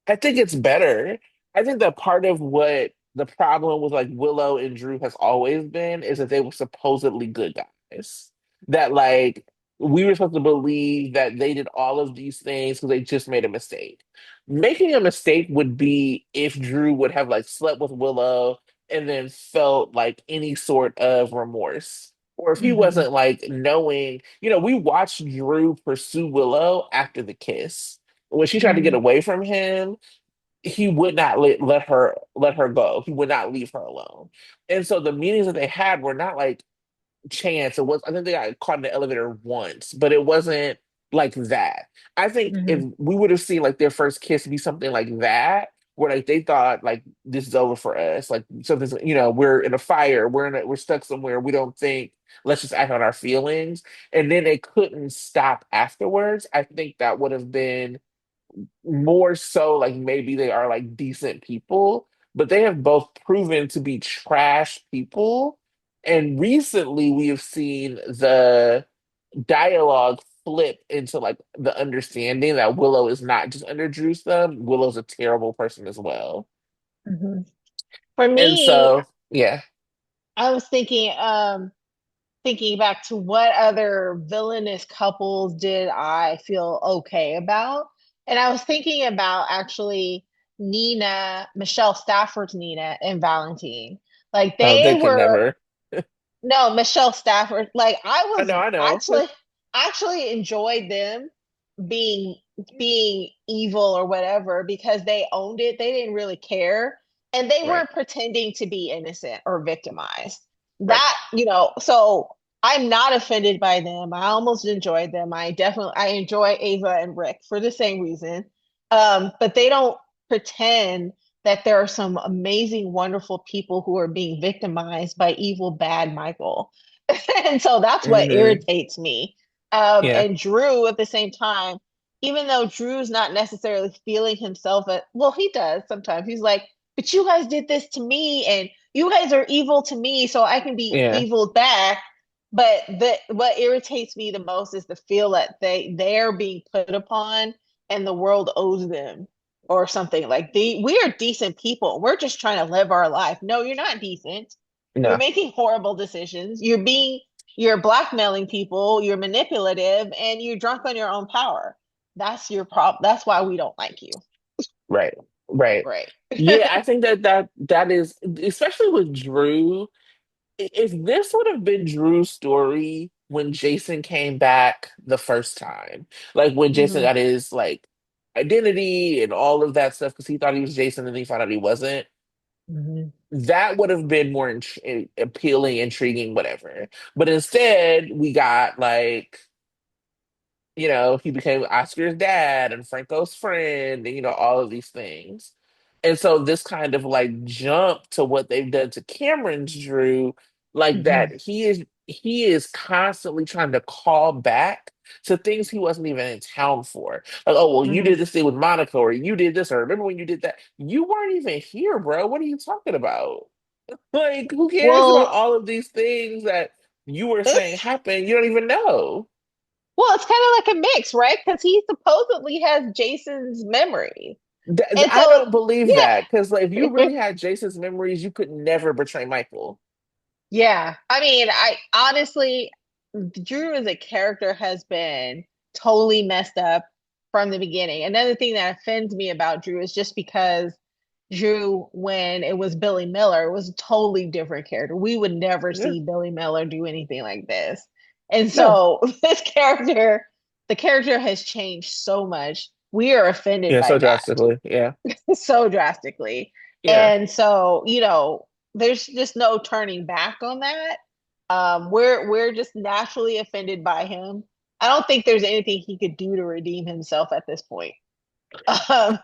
I think it's better. I think that part of what the problem with like Willow and Drew has always been is that they were supposedly good guys. That like we were supposed to believe that they did all of these things because they just made a mistake. Making a mistake would be if Drew would have like slept with Willow and then felt like any sort of remorse. Or if he Mm-hmm. wasn't like knowing, we watched Drew pursue Willow after the kiss when she tried to get Mm-hmm. away from him, he would not let her go. He would not leave her alone. And so the meetings that they had were not like chance. It was I think they got caught in the elevator once, but it wasn't like that. I think if Mm-hmm. we would have seen like their first kiss be something like that, where like they thought like this is over for us, like something's we're in a fire, we're stuck somewhere, we don't think, let's just act on our feelings, and then they couldn't stop afterwards. I think that would have been more so like maybe they are like decent people, but they have both proven to be trash people. And recently we have seen the dialogue flip into like the understanding that Willow is not just under Drew's thumb, Willow's a terrible person as well. Mm-hmm. For And me, so, yeah. I was thinking back to what other villainous couples did I feel okay about. And I was thinking about actually Nina, Michelle Stafford's Nina and Valentine. Like Oh, they they could were never. no, Michelle Stafford. Like I I was know, I know. actually enjoyed them being being evil or whatever because they owned it. They didn't really care. And they Right, weren't pretending to be innocent or victimized. right. That, so I'm not offended by them. I almost enjoyed them. I enjoy Ava and Rick for the same reason. But they don't pretend that there are some amazing, wonderful people who are being victimized by evil, bad Michael. And so that's what Hmm. irritates me. Yeah, And Drew at the same time, even though Drew's not necessarily feeling himself well, he does sometimes. He's like, but you guys did this to me, and you guys are evil to me, so I can be yeah. evil back. But what irritates me the most is the feel that they're being put upon and the world owes them or something. Like we are decent people. We're just trying to live our life. No, you're not decent. You're No, making horrible decisions. You're blackmailing people, you're manipulative, and you're drunk on your own power. That's your problem. That's why we don't like you. right, right. Right. Yeah, I think that is, especially with Drew. If this would have been Drew's story when Jason came back the first time, like when Jason Hmm. got his like identity and all of that stuff, because he thought he was Jason and he found out he wasn't. Hmm. That would have been more appealing, intriguing, whatever. But instead, we got like, he became Oscar's dad and Franco's friend, and all of these things. And so this kind of like jump to what they've done to Cameron's Drew, like Hmm. that he is constantly trying to call back to things he wasn't even in town for. Like, oh well, you Hmm. did this thing with Monica, or you did this, or remember when you did that? You weren't even here, bro. What are you talking about? Like, who cares about Well, all of these things that you were saying it's happened? You don't even know. it's kind of like a mix, right? Because he supposedly has Jason's memory, and I so don't believe that because like, if you yeah. really had Jason's memories, you could never betray Michael. Yeah, I mean, I honestly, Drew as a character has been totally messed up from the beginning. Another thing that offends me about Drew is just because Drew, when it was Billy Miller, was a totally different character. We would never Yeah, see Billy Miller do anything like this. And no, so the character has changed so much. We are offended yeah, by so that drastically, yeah, so drastically. yeah. And so, there's just no turning back on that. We're just naturally offended by him. I don't think there's anything he could do to redeem himself at this point. Um,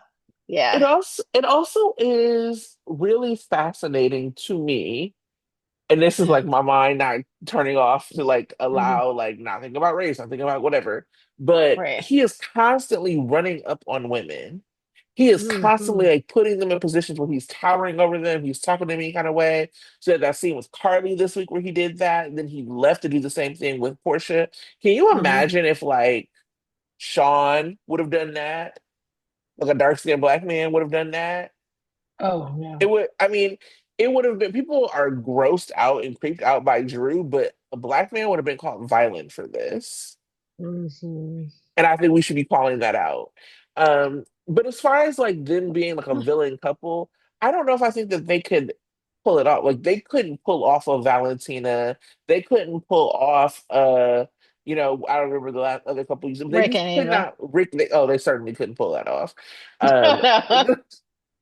It yeah. also is really fascinating to me, and this is like my mind not turning off to like Hmm. allow like not thinking about race, not thinking about whatever. But Right. he is constantly running up on women. He is constantly Hmm. like putting them in positions where he's towering over them. He's talking to me kind of way. So that scene with Carly this week where he did that, and then he left to do the same thing with Portia. Can you Hmm. imagine if like Sean would have done that? Like a dark skinned black man would have done that? Oh It no. would, I mean, it would have been, people are grossed out and creeped out by Drew, but a black man would have been called violent for this. Hmm. And I think we should be calling that out. But as far as like them being like a villain couple, I don't know if I think that they could pull it off. Like they couldn't pull off of Valentina. They couldn't pull off I don't remember the last other couple years. They Rick just and could Ava. not they certainly couldn't pull that off. Um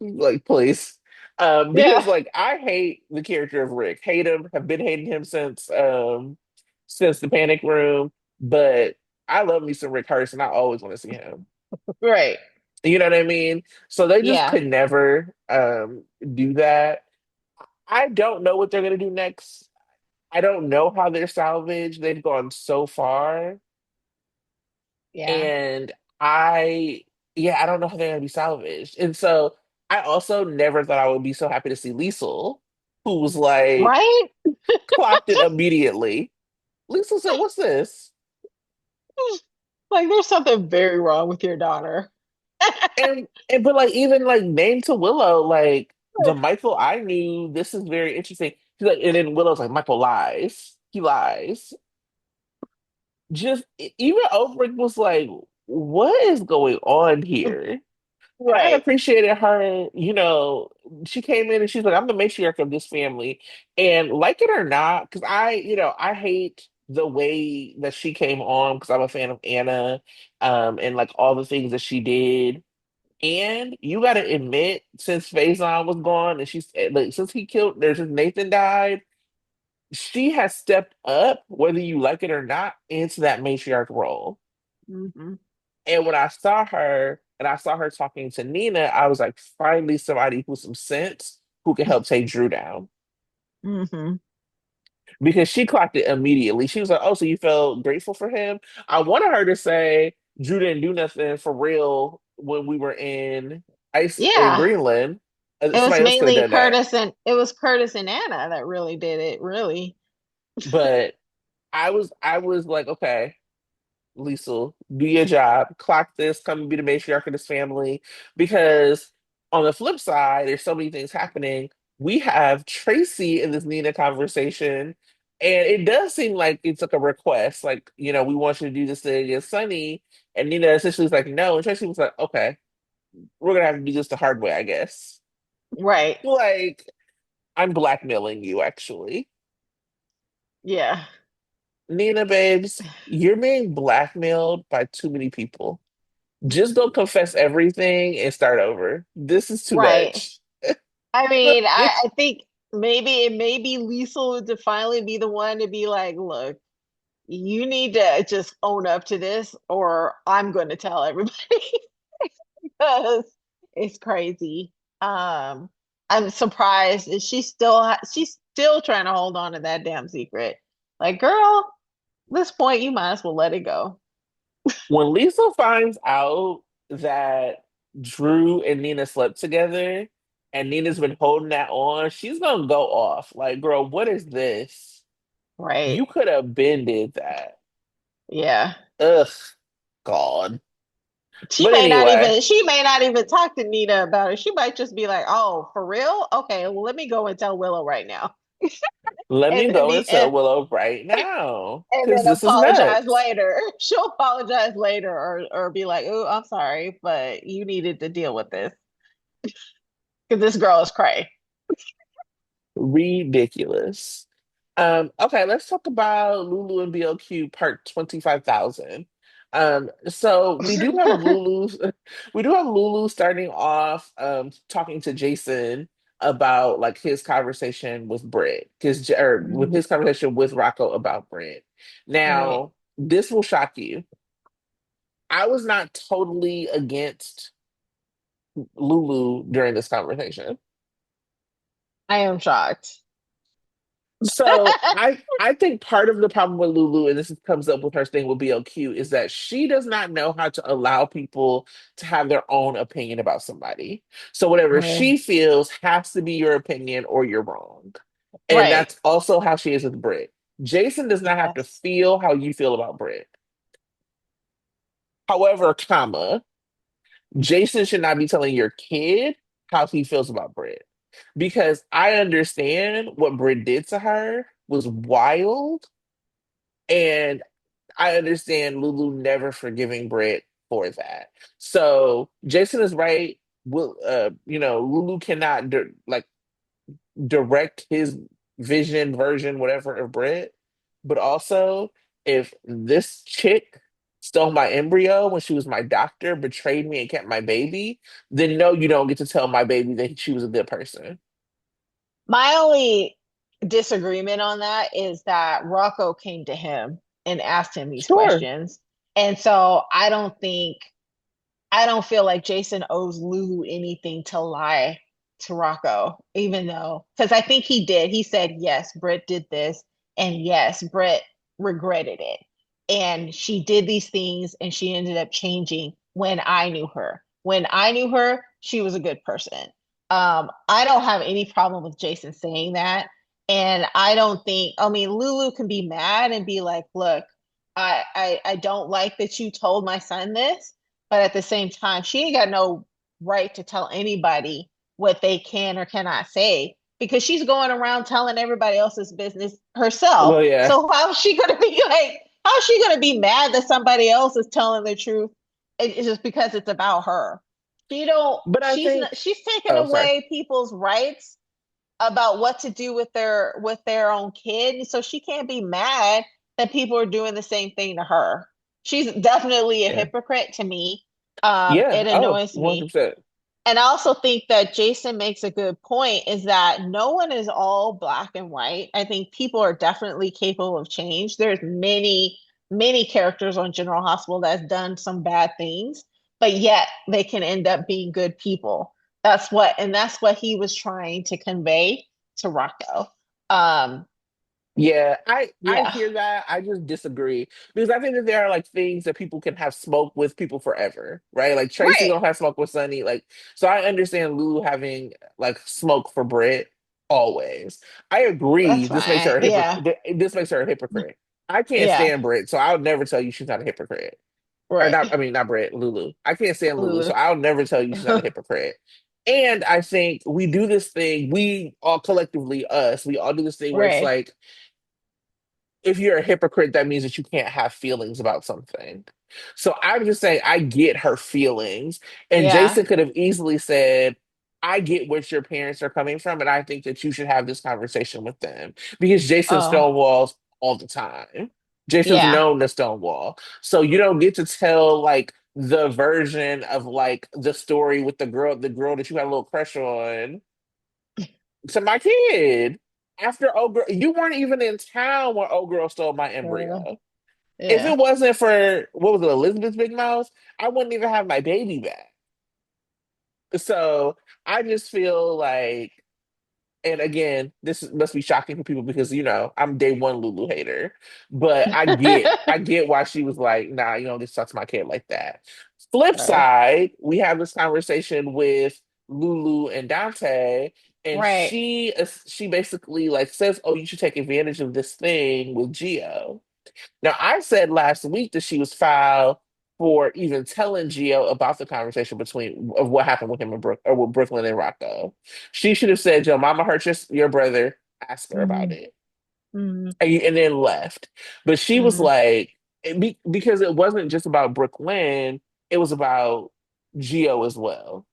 like please. Because Yeah. like I hate the character of Rick. Hate him, have been hating him since the panic room, but I love me some Rick Hurst, I always want to see him. Right. You know what I mean? So they just Yeah. could never do that. I don't know what they're gonna do next. I don't know how they're salvaged. They've gone so far, Yeah. and I yeah, I don't know how they're gonna be salvaged. And so I also never thought I would be so happy to see Liesel, who was like Right? clocked it immediately. Liesel said, "What's this?" Like there's something very wrong with your daughter. And but like even like name to Willow, like the Michael I knew, this is very interesting. She's like, and then Willow's like, Michael lies. He lies. Just even Oprah was like, what is going on here? And I Right. appreciated her, she came in and she's like, I'm the matriarch of this family. And like it or not, because I hate the way that she came on because I'm a fan of Anna, and like all the things that she did. And you got to admit, since Faison was gone and like, since he killed, there's since Nathan died, she has stepped up, whether you like it or not, into that matriarch role. Hmm. And when I saw her and I saw her talking to Nina, I was like, finally somebody with some sense who can help take Drew down. Hmm. Because she clocked it immediately. She was like, oh, so you felt grateful for him? I wanted her to say Drew didn't do nothing for real when we were in ice in Yeah. Greenland. It was Somebody else could have mainly done that. Curtis and Anna that really did it, really. But I was like, okay, Lisa, do your job, clock this, come and be the matriarch of this family. Because on the flip side, there's so many things happening. We have Tracy in this Nina conversation, and it does seem like it's like a request, like, we want you to do this thing against Sunny. And Nina essentially was like, no. And Tracy was like, okay, we're gonna have to do this the hard way, I guess. Right. Like, I'm blackmailing you, actually. Yeah. Nina, babes, you're being blackmailed by too many people. Just don't confess everything and start over. This is too Right. much. I mean, Just I think maybe Lisa would to finally be the one to be like, look, you need to just own up to this, or I'm going to tell everybody because it's crazy. Um, I'm surprised that she's still trying to hold on to that damn secret. Like, girl, at this point, you might as well let it go. when Lisa finds out that Drew and Nina slept together and Nina's been holding that on, she's gonna go off. Like, girl, what is this? Right. You could have been did that. Yeah. Ugh, God. She But may not anyway, even she may not even talk to Nina about it. She might just be like, "Oh, for real? Okay, well, let me go and tell Willow right now." let And me then go the and tell Willow right now and because then this is apologize nuts. later. She'll apologize later or be like, "Oh, I'm sorry, but you needed to deal with this because this girl is cray." Ridiculous. Okay, let's talk about Lulu and BLQ part 25,000. So we do have Lulu, we do have Lulu starting off talking to Jason about like his conversation with Britt, because or with Mhm. his conversation with Rocco about Britt. Right. Now, this will shock you. I was not totally against Lulu during this conversation. I am shocked. So I think part of the problem with Lulu, and comes up with her thing with BLQ, is that she does not know how to allow people to have their own opinion about somebody. So whatever Right. she feels has to be your opinion or you're wrong. And Right. that's also how she is with Britt. Jason does not have to Yes. feel how you feel about Britt. However, comma, Jason should not be telling your kid how he feels about Britt. Because I understand what Britt did to her was wild. And I understand Lulu never forgiving Britt for that. So Jason is right. Lulu cannot like direct his vision, version, whatever of Britt. But also, if this chick stole my embryo when she was my doctor, betrayed me, and kept my baby, then no, you don't get to tell my baby that she was a good person. My only disagreement on that is that Rocco came to him and asked him these Sure. questions. And so I don't feel like Jason owes Lulu anything to lie to Rocco, even though, because I think he did. He said, yes, Britt did this. And yes, Britt regretted it. And she did these things and she ended up changing when I knew her. When I knew her, she was a good person. I don't have any problem with Jason saying that. And I don't think, I mean, Lulu can be mad and be like, look, I don't like that you told my son this, but at the same time, she ain't got no right to tell anybody what they can or cannot say because she's going around telling everybody else's business herself. Well, yeah, So how is she going to be like, how is she going to be mad that somebody else is telling the truth? It's just because it's about her. She don't, but I she's think. not, she's taking Oh, sorry. away people's rights about what to do with their own kid. So she can't be mad that people are doing the same thing to her. She's definitely a Yeah, hypocrite to me. yeah. It Oh, annoys me. 100%. And I also think that Jason makes a good point is that no one is all black and white. I think people are definitely capable of change. There's many characters on General Hospital that's done some bad things, but yet they can end up being good people. That's what he was trying to convey to Rocco. Um, Yeah, I yeah. hear that. I just disagree because I think that there are like things that people can have smoke with people forever, right? Like Tracy Right. don't have smoke with Sunny. Like, so I understand Lulu having like smoke for Britt always. I agree. That's This makes fine. her a Yeah. hypocrite. This makes her a hypocrite. I can't Yeah. stand Britt, so I'll never tell you she's not a hypocrite. Or not, I Right. mean, not Britt, Lulu. I can't stand Lulu, so Lulu. I'll never tell you she's not a hypocrite. And I think we do this thing, we all collectively, us, we all do this thing where it's Right. like, if you're a hypocrite, that means that you can't have feelings about something. So I'm just saying, I get her feelings. And Yeah. Jason could have easily said, I get where your parents are coming from, and I think that you should have this conversation with them because Jason Oh, stonewalls all the time. Jason's yeah. known to stonewall. So you don't get to tell like the version of like the story with the girl that you had a little crush on to my kid. After old girl, you weren't even in town when old girl stole my Uh, embryo. If yeah. it wasn't for what was it, Elizabeth's big mouth, I wouldn't even have my baby back. So I just feel like, and again, must be shocking for people because I'm day one Lulu hater, but I get why she was like, nah, you don't just talk to my kid like that. Flip Uh, side, we have this conversation with Lulu and Dante, and right. she basically like says, oh, you should take advantage of this thing with Geo. Now, I said last week that she was foul for even telling Gio about the conversation between of what happened with him and Brook or with Brooklyn and Rocco. She should have said, "Yo, Mama hurt your brother. Ask her about Mm, it," mm, and then left. But she was mm, like, because it wasn't just about Brooklyn; it was about Gio as well.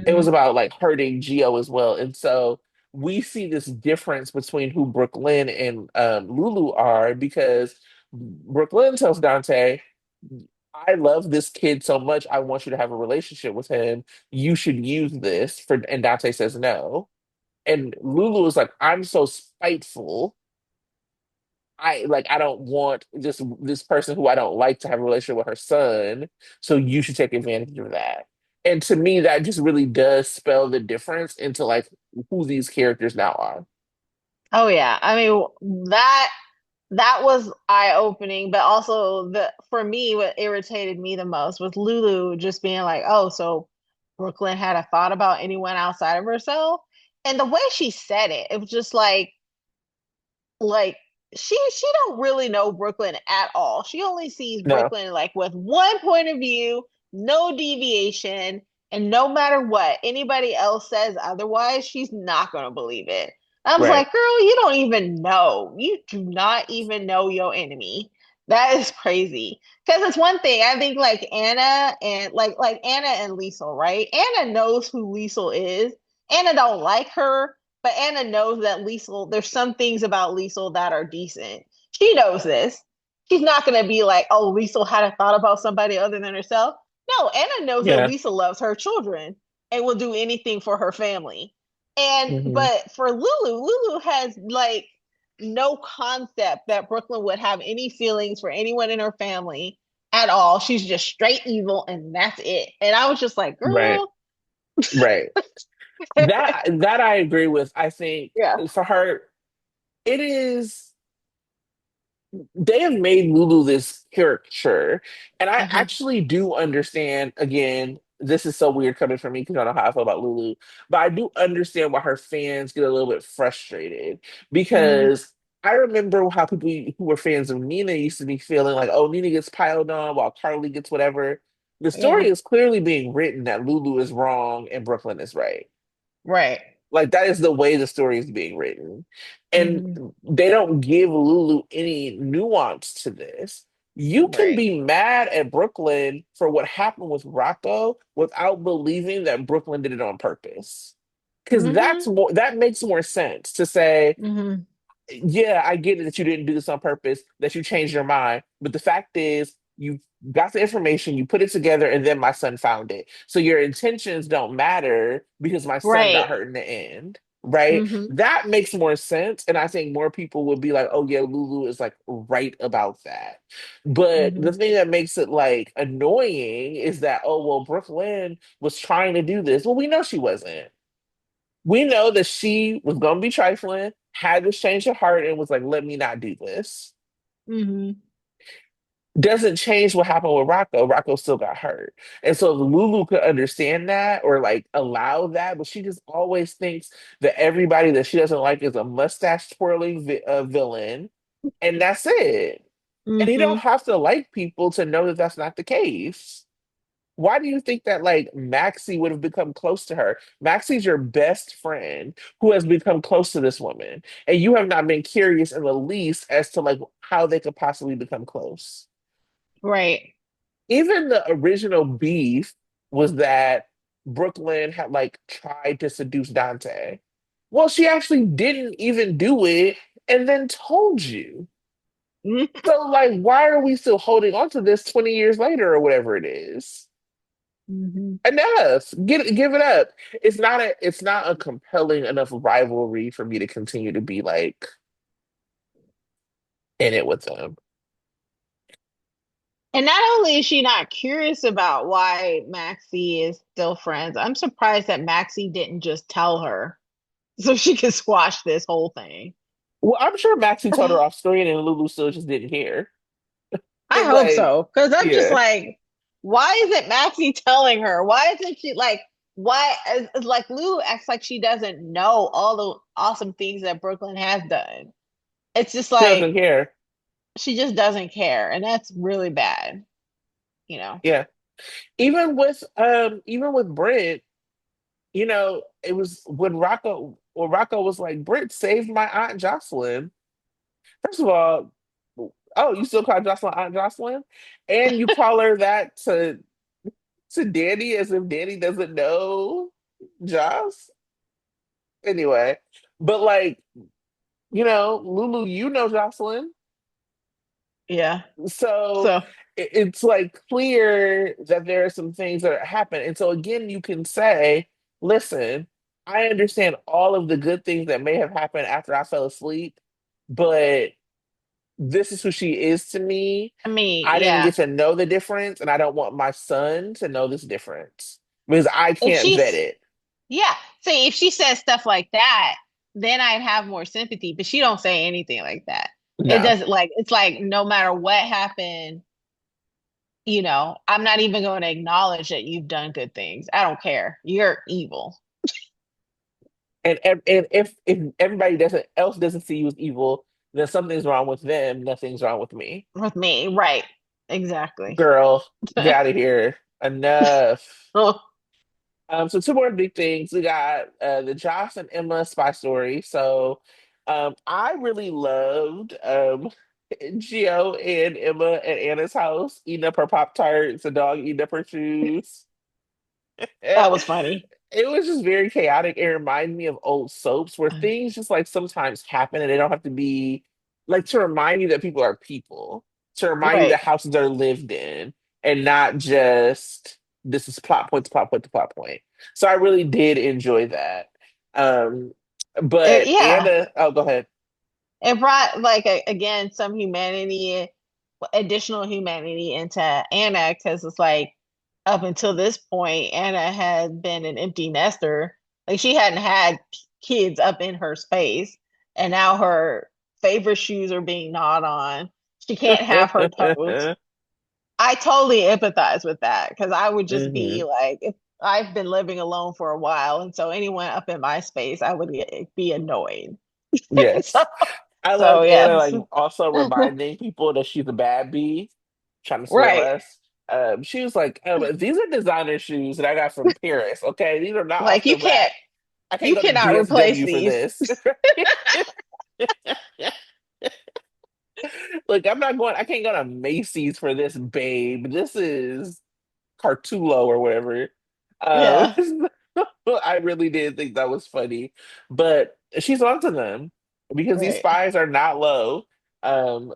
It was mm. about like hurting Gio as well, and so we see this difference between who Brooklyn and Lulu are because Brooklyn tells Dante, I love this kid so much. I want you to have a relationship with him. You should use this for, and Dante says no. And Lulu is like, I'm so spiteful. I don't want this person who I don't like to have a relationship with her son. So you should take advantage of that. And to me, that just really does spell the difference into like who these characters now are. Oh yeah. I mean that was eye-opening, but also the for me what irritated me the most was Lulu just being like, "Oh, so Brooklyn had a thought about anyone outside of herself." And the way she said it, it was just like she don't really know Brooklyn at all. She only sees No, Brooklyn like with one point of view, no deviation, and no matter what anybody else says otherwise, she's not going to believe it. I was right. like, girl, you don't even know. You do not even know your enemy. That is crazy. Because it's one thing. I think like Anna and like Anna and Liesel, right? Anna knows who Liesel is. Anna don't like her, but Anna knows that Liesel, there's some things about Liesel that are decent. She knows this. She's not going to be like, oh, Liesel had a thought about somebody other than herself. No, Anna knows that Yeah. Liesel loves her children and will do anything for her family. And, Hmm. but for Lulu has like no concept that Brooklyn would have any feelings for anyone in her family at all. She's just straight evil and that's it. And I was just like, Right. girl, Right. That I agree with. I think yeah. for her, it is. They have made Lulu this caricature, and I Uh-huh. actually do understand. Again, this is so weird coming from me because I don't know how I feel about Lulu, but I do understand why her fans get a little bit frustrated Mm, because I remember how people who were fans of Nina used to be feeling like, "Oh, Nina gets piled on while Carly gets whatever." The story yeah. is clearly being written that Lulu is wrong and Brooklyn is right. Right. Like that is the way the story is being written. And Hmm. they don't give Lulu any nuance to this. You can Right. be mad at Brooklyn for what happened with Rocco without believing that Brooklyn did it on purpose. Because Hmm. that makes more sense to say, Hmm. yeah, I get it that you didn't do this on purpose, that you changed your mind. But the fact is, you got the information, you put it together, and then my son found it. So your intentions don't matter because my son got Right. hurt in the end, right? Hmm. That makes more sense. And I think more people would be like, oh, yeah, Lulu is like right about that. But the Hmm. thing that makes it like annoying is that, oh, well, Brooklyn was trying to do this. Well, we know she wasn't. We know that she was going to be trifling, had this change of heart, and was like, let me not do this. Hmm. Doesn't change what happened with Rocco. Rocco still got hurt. And so if Lulu could understand that or like allow that, but she just always thinks that everybody that she doesn't like is a mustache twirling villain. And that's it. And you don't Hmm. have to like people to know that that's not the case. Why do you think that like Maxie would have become close to her? Maxie's your best friend who has become close to this woman, and you have not been curious in the least as to like how they could possibly become close. Right. Even the original beef was that Brooklyn had like tried to seduce Dante. Well, she actually didn't even do it and then told you. So like why are we still holding on to this 20 years later or whatever it is? Hmm. Enough. Give it up. It's not a compelling enough rivalry for me to continue to be like in it with them. And not only is she not curious about why Maxie is still friends, I'm surprised that Maxie didn't just tell her so she could squash this whole thing. Well, I'm sure Maxie told her off screen and Lulu still just didn't hear. I hope Like, so. Because I'm just yeah, like, why isn't Maxie telling her? Why isn't she like, why is like Lou acts like she doesn't know all the awesome things that Brooklyn has done. It's just she doesn't like care. she just doesn't care, and that's really bad, you know. Yeah. Even with Britt, you know, it was when Rocco was like, Britt saved my Aunt Jocelyn. First of all, oh, you still call Jocelyn Aunt Jocelyn? And you call her that to Danny as if Danny doesn't know Joss. Anyway, but like, you know, Lulu, you know Jocelyn. Yeah. So So, it's like clear that there are some things that happen. And so again, you can say, listen, I understand all of the good things that may have happened after I fell asleep, but this is who she is to me. I mean, I didn't yeah. get to know the difference, and I don't want my son to know this difference because I If can't vet she's, it. yeah. See, if she says stuff like that, then I'd have more sympathy. But she don't say anything like that. It No. doesn't like it's like no matter what happened, I'm not even going to acknowledge that you've done good things. I don't care. You're evil And if everybody doesn't else doesn't see you as evil, then something's wrong with them. Nothing's wrong with me. with me. Right. Exactly. Girl, get out of here. Enough. Oh, So two more big things. We got the Joss and Emma spy story. So I really loved Gio and Emma at Anna's house eating up her Pop Tarts, the dog eating up her shoes. that was funny. It was just very chaotic. It reminded me of old soaps where things just like sometimes happen and they don't have to be like to remind you that people are people, to remind you Right. that houses are lived in and not just this is plot point to plot point to plot point. So I really did enjoy that. Um, but Yeah. Anna, oh, go ahead. It brought like again some humanity, additional humanity into Anna because it's like up until this point, Anna had been an empty nester. Like she hadn't had kids up in her space, and now her favorite shoes are being gnawed on. She can't have her toes. I totally empathize with that because I would just be hmm like, if I've been living alone for a while, and so anyone up in my space, I would be annoyed. so, Yes. I so loved Anna yes, like also reminding people that she's a bad bee, trying to sway right. less. She was like, these are designer shoes that I got from Paris. Okay, these are not off Like the you can't rack. I can't You go to cannot replace DSW for these. this. Look, I'm not going. I can't go to Macy's for this, babe. This is Cartulo or whatever. Um, Yeah, I really did think that was funny, but she's onto them because these right, spies are not low, um,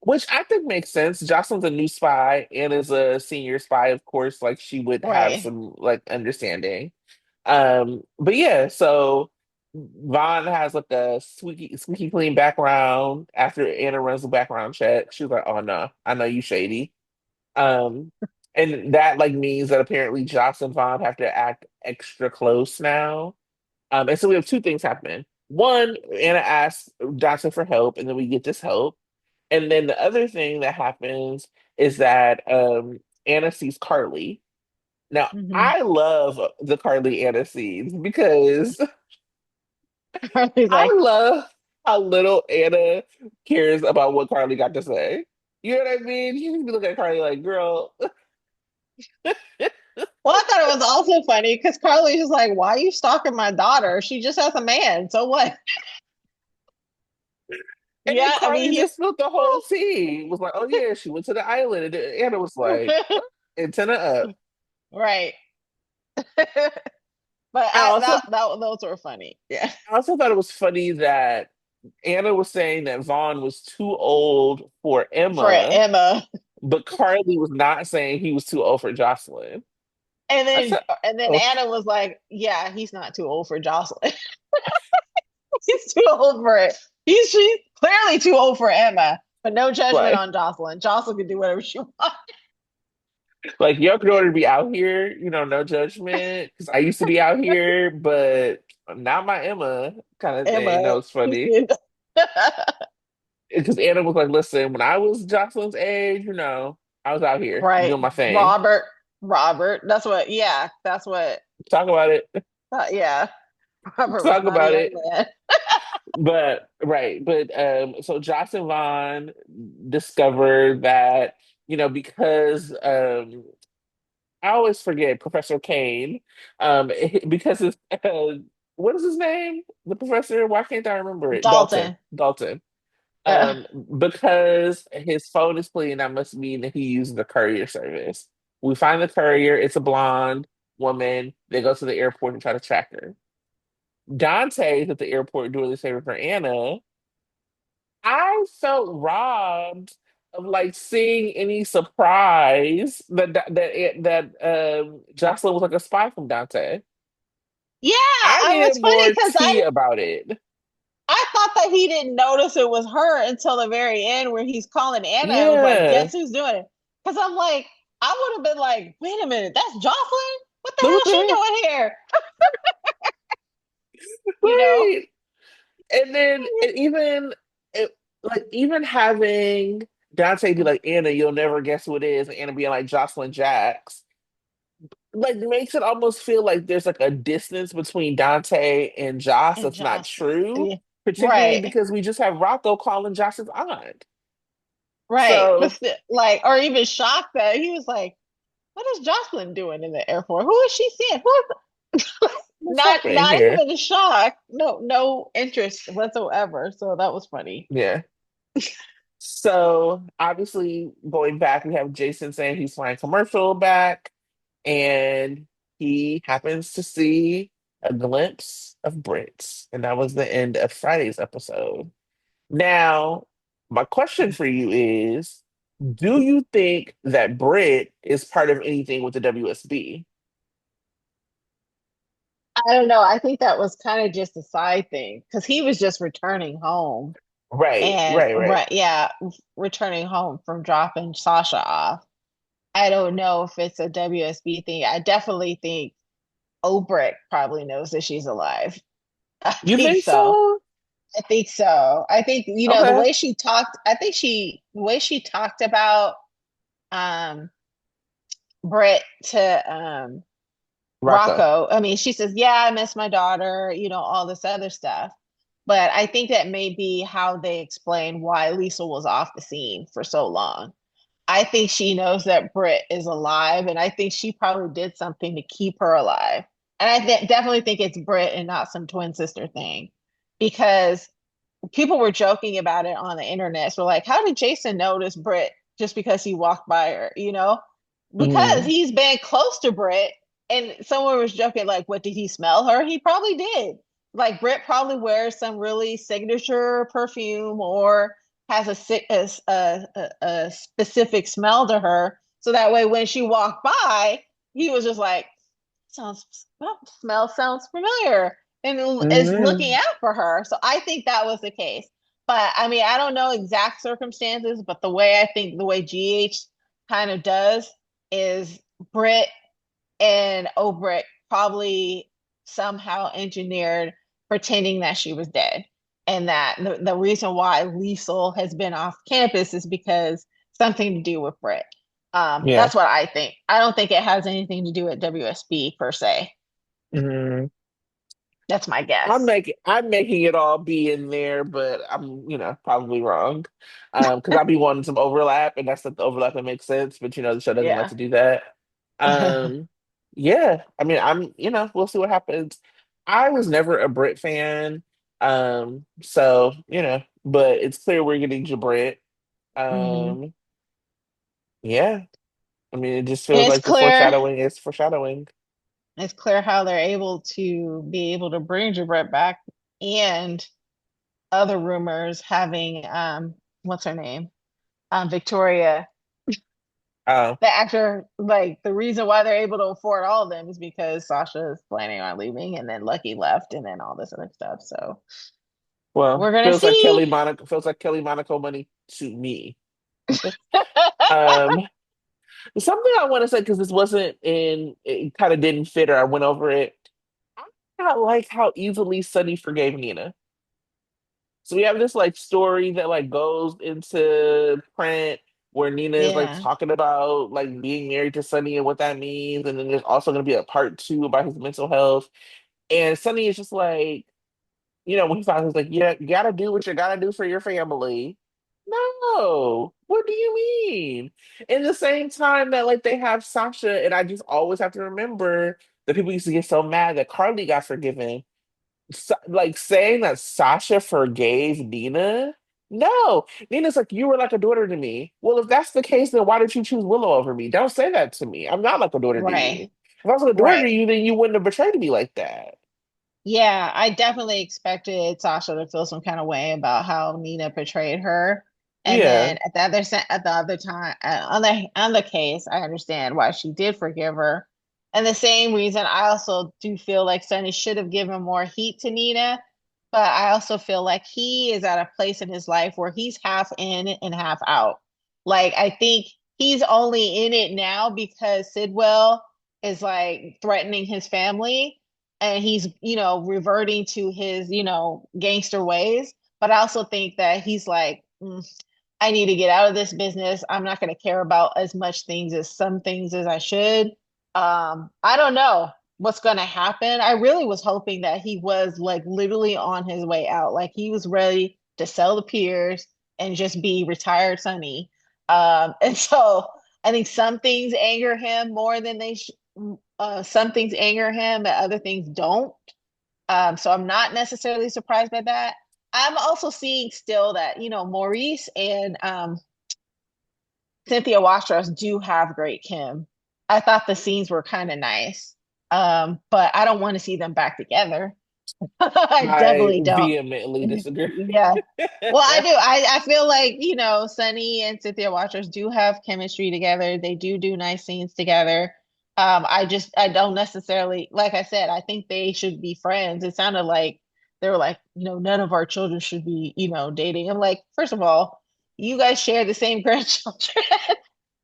which I think makes sense. Jocelyn's a new spy and is a senior spy, of course. Like she would have right. some like understanding. But yeah, so Vaughn has like a squeaky clean background after Anna runs the background check. She was like, "Oh no, I know you shady." Um, and that like means that apparently Joss and Vaughn have to act extra close now. And so we have two things happening. One, Anna asks Dante for help, and then we get this help. And then the other thing that happens is that Anna sees Carly. Now, Hmm. I love the Carly Anna scenes because He's I like, love how little Anna cares about what Carly got to say. You know what I mean? She just be looking at Carly like, girl. well, I thought it was also funny because Carly's just like, why are you stalking my daughter? She just has a man. So what? And then Yeah, I Carly mean, he's just spilled the whole tea. Was like, oh yeah, she went to the island. And then Anna was like, antenna up. right. But I also those were funny. Yeah. I also thought it was funny that Anna was saying that Vaughn was too old for For Emma, Emma. but Carly was not saying he was too old for Jocelyn. I said, And then oh, Anna was like, yeah, he's not too old for Jocelyn. He's too old for it. She's clearly too old for Emma. But no judgment like, on Jocelyn. Jocelyn can do whatever she wants. like your daughter be out here, no judgment. Because I used to be out here, but not my Emma kind of thing. That Emma. was funny. Because Anna was like, listen, when I was Jocelyn's age, I was out here Right. doing my thing. Robert. That's what, yeah, that's what, Talk about it. yeah. Robert was Talk not a about young it. man. But right, but so Joss and Vaughn discovered that, because I always forget Professor Kane, because it's what is his name? The professor, why can't I remember it? Dalton. Dalton. Dalton. Uh, Um, because his phone is clean, that must mean that he uses the courier service. We find the courier, it's a blonde woman. They go to the airport and try to track her. Dante's at the airport doing the favor for Anna. I felt robbed of like seeing any surprise that Jocelyn was like a spy from Dante. yeah, I I was needed funny more because tea about it. I thought that he didn't notice it was her until the very end where he's calling Anna and was like, Yeah. guess who's doing it? Because I'm like, I would have been like, wait a minute, that's Jocelyn? What the hell Look is she what doing here? the You know? right. And then even having Dante be like, Anna, you'll never guess who it is, and Anna being like Jocelyn Jax, like makes it almost feel like there's like a distance between Dante and Joss And that's not Jocelyn. true, Yeah. particularly Right. because we just have Rocco calling Joss's aunt. Right. But So still, like, or even shocked that he was like, what is Jocelyn doing in the airport? Who is she seeing? Who is what's happening not here? even a shock. No interest whatsoever. So that was funny. Yeah. So obviously going back, we have Jason saying he's flying commercial back, and he happens to see a glimpse of Britt. And that was the end of Friday's episode. Now, my question for you is, do you think that Britt is part of anything with the WSB? I don't know. I think that was kind of just a side thing because he was just returning home Right, and right, right. right, yeah, returning home from dropping Sasha off. I don't know if it's a WSB thing. I definitely think Obrick probably knows that she's alive. I You think think so. so? I think so. I think, the Okay. way she talked, the way she talked about um Britt to Rocco. Rocco. I mean, she says, yeah, I miss my daughter, all this other stuff. But I think that may be how they explain why Lisa was off the scene for so long. I think she knows that Britt is alive, and I think she probably did something to keep her alive. And I definitely think it's Britt and not some twin sister thing because people were joking about it on the internet. So like, how did Jason notice Britt just because he walked by her, you know? Because Mm, he's been close to Britt. And someone was joking, like, what did he smell her? He probably did. Like Britt probably wears some really signature perfume or has a specific smell to her. So that way when she walked by, he was just like, sounds smell sounds familiar and is looking mm, out for her. So I think that was the case. But I mean, I don't know exact circumstances, but the way I think the way GH kind of does is Britt and Obrick probably somehow engineered pretending that she was dead. And that the reason why Liesel has been off campus is because something to do with Britt. yeah. That's what I think. I don't think it has anything to do with WSB per se. Mm. That's my I'm guess. making it all be in there, but I'm, probably wrong. Because I'll be wanting some overlap, and that's the overlap that makes sense, but the show doesn't like Yeah. to do that. Um, yeah, I mean, we'll see what happens. I was never a Brit fan. So, but it's clear we're getting Jabrit. Hmm. Um, yeah. I mean, it just And feels like the foreshadowing is foreshadowing. it's clear how they're able to be able to bring Jabret back and other rumors having what's her name? Victoria, Oh, the actor, like the reason why they're able to afford all of them is because Sasha is planning on leaving and then Lucky left and then all this other stuff. So well, we're gonna see. feels like Kelly Monaco money to me. Um, Something I want to say because this wasn't in, it kind of didn't fit, or I went over it. I do not like how easily Sunny forgave Nina. So we have this like story that like goes into print where Nina is like Yeah. talking about like being married to Sunny and what that means, and then there's also going to be a part two about his mental health. And Sunny is just like, when he finds it's like, yeah, you gotta do what you gotta do for your family. No, what do you mean? In the same time that like they have Sasha, and I just always have to remember that people used to get so mad that Carly got forgiven. Like saying that Sasha forgave Nina. No, Nina's like, you were like a daughter to me. Well, if that's the case, then why did you choose Willow over me? Don't say that to me. I'm not like a daughter to Right. you. If I was like a daughter Right. to you, then you wouldn't have betrayed me like that. Yeah, I definitely expected Sasha to feel some kind of way about how Nina portrayed her. And Yeah. then at the other time on the case, I understand why she did forgive her. And the same reason I also do feel like Sonny should have given more heat to Nina, but I also feel like he is at a place in his life where he's half in and half out. Like I think he's only in it now because Sidwell is like threatening his family and he's reverting to his gangster ways, but I also think that he's like, I need to get out of this business. I'm not going to care about as much things as some things as I should. I don't know what's going to happen. I really was hoping that he was like literally on his way out, like he was ready to sell the piers and just be retired Sonny. And so I think some things anger him more than some things anger him, but other things don't. So I'm not necessarily surprised by that. I'm also seeing still that, Maurice and Cynthia Watros do have great Kim. I thought the scenes were kind of nice. But I don't want to see them back together. I I definitely don't. vehemently disagree. Yeah. Well, I do. I feel like, Sunny and Cynthia Watros do have chemistry together. They do nice scenes together. I don't necessarily, like I said, I think they should be friends. It sounded like they were like, none of our children should be, dating. I'm like, first of all, you guys share the same grandchildren.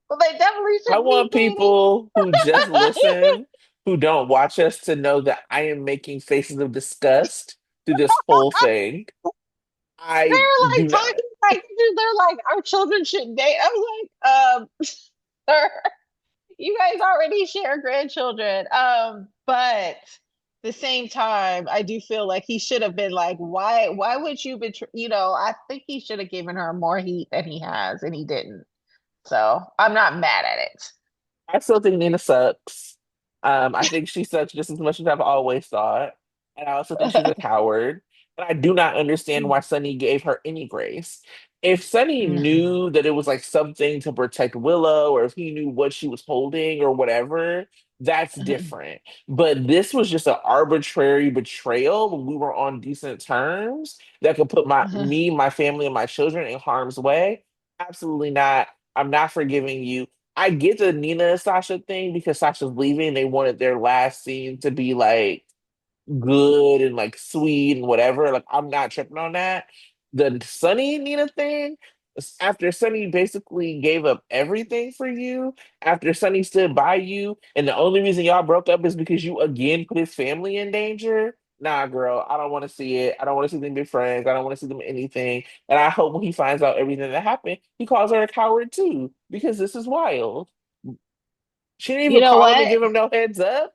Well, they definitely I should be want dating. people who just listen, who don't watch us, to know that I am making faces of disgust through this whole thing. I They're like do not. talking like they're like our children shouldn't date. I was like, sir, you guys already share grandchildren. But the same time, I do feel like he should have been like, why would you betray? I think he should have given her more heat than he has, and he didn't. So I'm not mad at it. I still think Nina sucks. I think she sucks just as much as I've always thought. And I also think she's a coward. And I do not understand why Sunny gave her any grace. If Sunny Mhm. knew that it was like something to protect Willow, or if he knew what she was holding or whatever, that's different. But this was just an arbitrary betrayal when we were on decent terms that could put my family, and my children in harm's way. Absolutely not. I'm not forgiving you. I get the Nina and Sasha thing because Sasha's leaving. They wanted their last scene to be like good and like sweet and whatever. Like I'm not tripping on that. The Sunny Nina thing, after Sunny basically gave up everything for you, after Sunny stood by you, and the only reason y'all broke up is because you again put his family in danger. Nah, girl, I don't want to see it. I don't want to see them be friends. I don't want to see them anything. And I hope when he finds out everything that happened, he calls her a coward too, because this is wild. She didn't You even know call him and what? give him no heads up.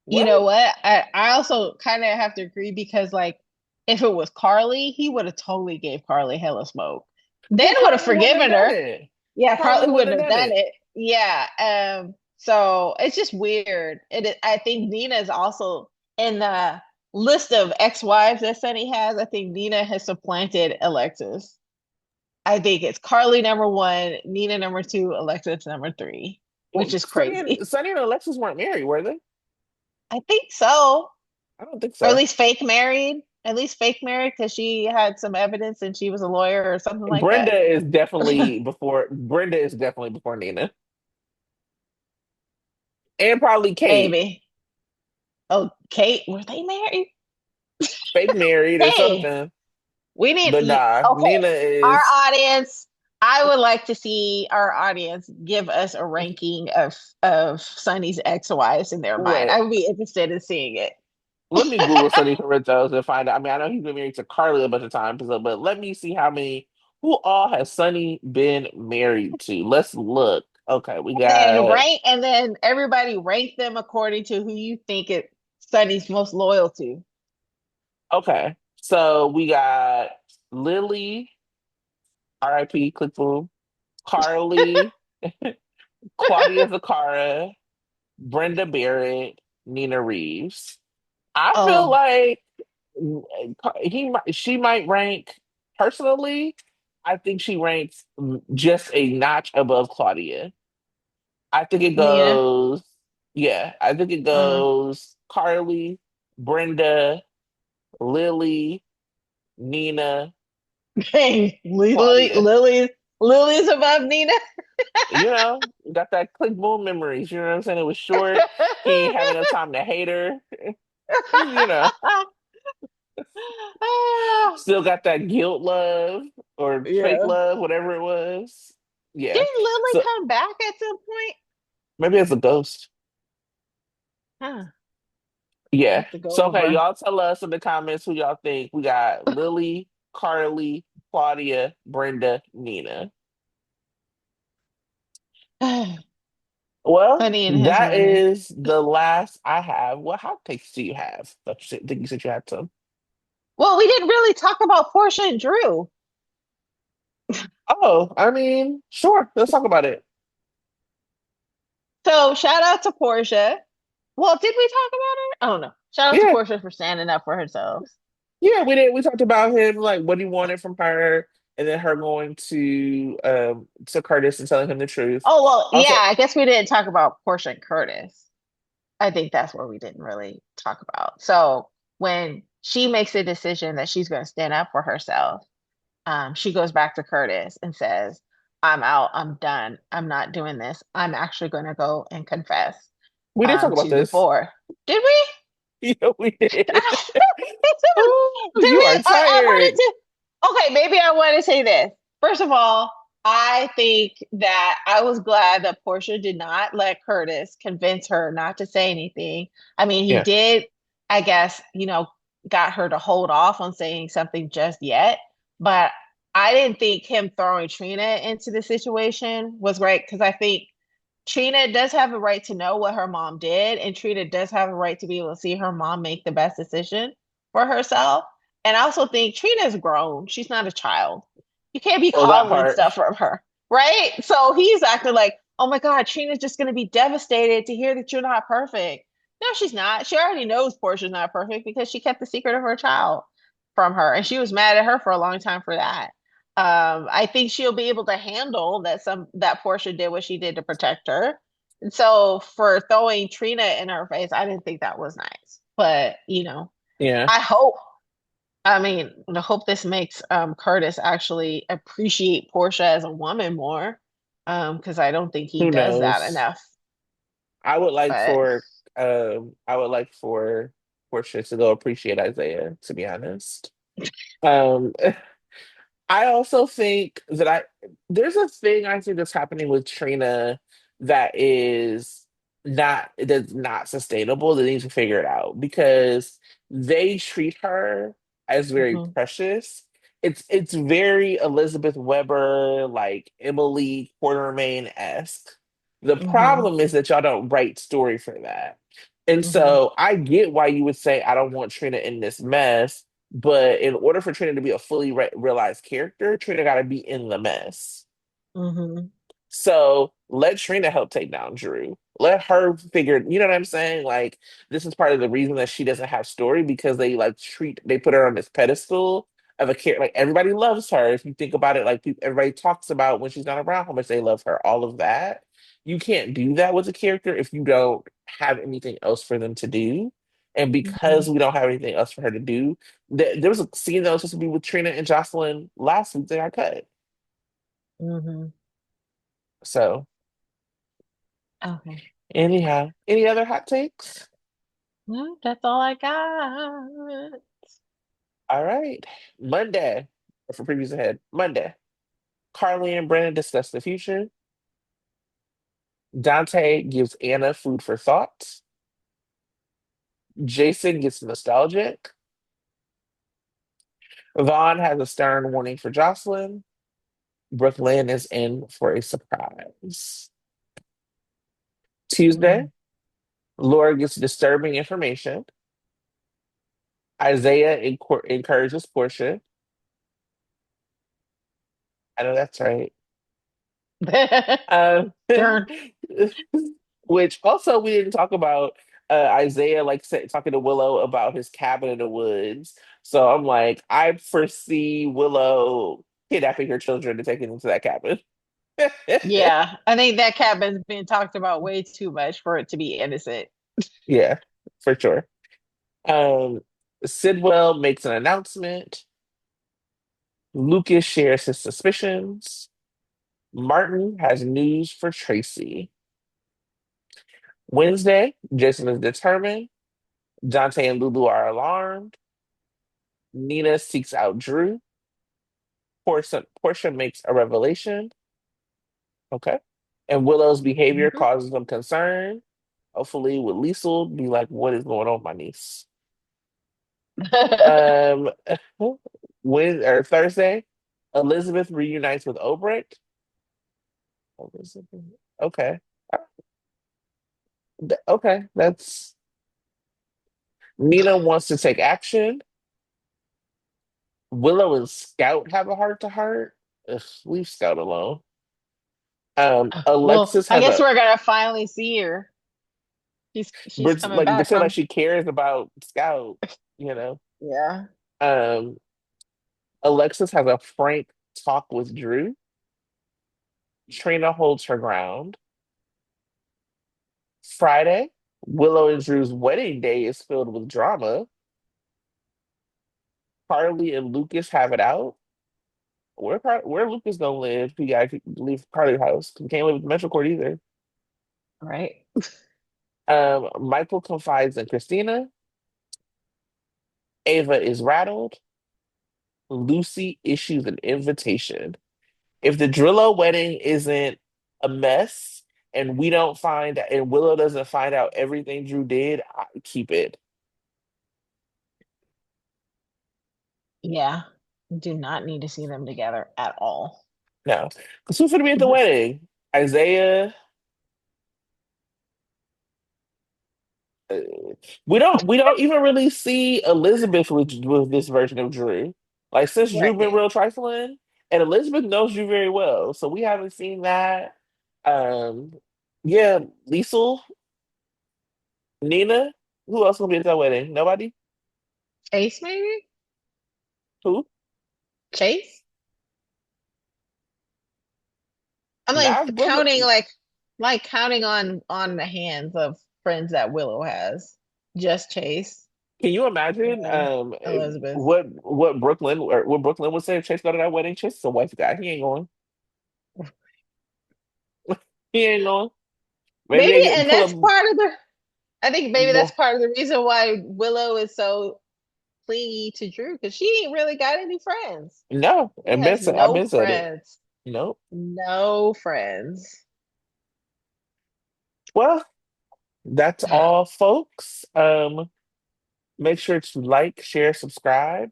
You What? know what? I also kind of have to agree because like if it was Carly, he would have totally gave Carly hella smoke. Then Yeah, would have Carly wouldn't have forgiven done her. it. Yeah, Carly Carly wouldn't wouldn't have have done done it. it. Yeah. So it's just weird. I think Nina is also in the list of ex-wives that Sunny has. I think Nina has supplanted Alexis. I think it's Carly number one, Nina number two, Alexis number three, which Well, is crazy. Sonny and Alexis weren't married, were they? I think so. I don't think Or at so. least fake married. At least fake married because she had some evidence and she was a lawyer or something like that. Brenda is definitely before Nina. And probably Kate. Maybe. Oh, Kate, were they married? Fake married or Hey, something. we need, But nah, okay, Nina our is audience, I would like to see our audience give us a ranking of Sunny's ex-wives in their mind. wait. I would be interested in seeing it. Let me Google Sonny Corrizos and find out. I mean, I know he's been married to Carly a bunch of times, but let me see how many who all has Sonny been married to. Let's look. Okay, we got And then everybody rank them according to who you think it Sunny's most loyal to. okay. So we got Lily, R.I.P. Click Boom, Carly, Claudia Zacara, Brenda Barrett, Nina Reeves. I feel Oh, like she might rank personally. I think she ranks just a notch above Claudia. I think it Nina. goes, yeah, I think it Uh, goes Carly, Brenda, Lily, Nina, dang, Claudia. Lily's above Nina. Got that click boom memories. You know what I'm saying? It was short. He ain't had enough time to hate her. you know, Ah, Still got that guilt love or fake yeah. love, whatever it was. Yeah. Didn't Lily So come back at some point? maybe it's a ghost. Huh. I Yeah. have to go So okay, over. y'all tell us in the comments who y'all think. We got Lily, Carly, Claudia, Brenda, Nina. Well, Funny in his that money. is the last I have. What hot takes do you have? Think you said you had some. Well, we didn't really talk about Portia and Drew. Oh, I mean, sure. Let's talk about it. So shout out to Portia. Well, did we talk about her? Oh no. Shout out to Yeah, Portia for standing up for herself. yeah, we did. We talked about him, like what he wanted from her, and then her going to Curtis and telling him the truth. Oh well, yeah, Also, I guess we didn't talk about Portia and Curtis. I think that's where we didn't really talk about. So when she makes a decision that she's going to stand up for herself, she goes back to Curtis and says, I'm out, I'm done, I'm not doing this. I'm actually going to go and confess we did talk about to the this. board. Did we? Yeah, we did. Did Oh, you we? are I wanted tired. to. Okay, maybe I want to say this. First of all, I think that I was glad that Portia did not let Curtis convince her not to say anything. I mean, he Yeah. did, I guess, got her to hold off on saying something just yet. But I didn't think him throwing Trina into the situation was right because I think Trina does have a right to know what her mom did, and Trina does have a right to be able to see her mom make the best decision for herself. And I also think Trina's grown. She's not a child. You can't be Oh, that calling part. stuff from her, right? So he's acting like, oh my God, Trina's just going to be devastated to hear that you're not perfect. No, she's not. She already knows Portia's not perfect because she kept the secret of her child from her, and she was mad at her for a long time for that. I think she'll be able to handle that Portia did what she did to protect her. And so for throwing Trina in her face, I didn't think that was nice. But Yeah, I hope I mean, I hope this makes Curtis actually appreciate Portia as a woman more, because I don't think he who does that knows? enough. But I would like for Portia to go appreciate Isaiah, to be honest. Um, I also think that there's a thing I think that's happening with Trina that's not sustainable. They need to figure it out because they treat her as very Mhm, precious. It's very Elizabeth Weber, like Emily Quartermain-esque. The mhm, problem is that y'all don't write story for that. And mhm, so I get why you would say I don't want Trina in this mess, but in order for Trina to be a fully realized character, Trina got to be in the mess. mhm, So let Trina help take down Drew. Let her figure, you know what I'm saying? Like, this is part of the reason that she doesn't have story because they put her on this pedestal of a character. Like, everybody loves her. If you think about it, like, everybody talks about when she's not around how much they love her, all of that. You can't do that with a character if you don't have anything else for them to do. And because mhm, we don't have anything else for her to do, there was a scene that was supposed to be with Trina and Jocelyn last week that got cut. mhm. So, Okay. anyhow, any other hot takes? No, that's all I got. All right. Monday, or for previews ahead, Monday, Carly and Brandon discuss the future. Dante gives Anna food for thought. Jason gets nostalgic. Vaughn has a stern warning for Jocelyn. Brooklyn is in for a surprise. Tuesday, Mm. Laura gets disturbing information. Isaiah encourages Portia. I know that's right. Um, Darn. which also we didn't talk about Isaiah talking to Willow about his cabin in the woods. So I'm like, I foresee Willow kidnapping her children and taking them to that cabin. Yeah, I think that cabin's been talked about way too much for it to be innocent. Yeah, for sure. Um, Sidwell makes an announcement. Lucas shares his suspicions. Martin has news for Tracy. Wednesday, Jason is determined. Dante and Lulu are alarmed. Nina seeks out Drew. Portia makes a revelation. Okay. And Willow's behavior Mhm. causes them concern. Hopefully, with Liesel, be like, what is going on, my niece? Um, Thursday, Elizabeth reunites with Obrecht. Elizabeth. Okay. Okay. That's Nina wants to take action. Willow and Scout have a heart to heart. Leave Scout alone. Well, Alexis I has guess a we're gonna finally see her. She's but coming like back, pretend huh? like she cares about Scout, you know. Yeah. Um, Alexis has a frank talk with Drew. Trina holds her ground. Friday, Willow and Drew's wedding day is filled with drama. Carly and Lucas have it out. Where Lucas gonna live? He got to leave Carly's house. He can't live with the Metro Court either. Right. Michael confides in Christina. Ava is rattled. Lucy issues an invitation. If the Drillo wedding isn't a mess and Willow doesn't find out everything Drew did, I keep it. Yeah. Do not need to see them together at all. No. Because who's going to be at the wedding? Isaiah. uh, we don't even really see Elizabeth with this version of Drew. Like since Drew been Right. real trifling, and Elizabeth knows Drew very well, so we haven't seen that. Um, yeah, Liesel, Nina. Who else gonna be at that wedding? Nobody. Chase, maybe? Who? Chase? I'm like Not Willow. counting like counting on the hands of friends that Willow has. Just Chase Can you imagine and Elizabeth. what Brooklyn would say if Chase go to that wedding? Chase is a wife guy. He ain't going. He ain't going. Maybe Maybe, they get and pull that's up. part of the I think maybe that's Well, part of the reason why Willow is so clingy to Drew because she ain't really got any friends. no, She and has I've no been said it. friends. Nope. No friends. Well, that's all, folks. Make sure to like, share, subscribe,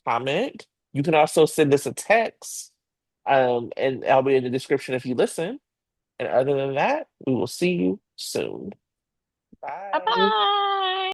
comment. You can also send us a text. And I'll be in the description if you listen. And other than that, we will see you soon. Bye Bye. bye.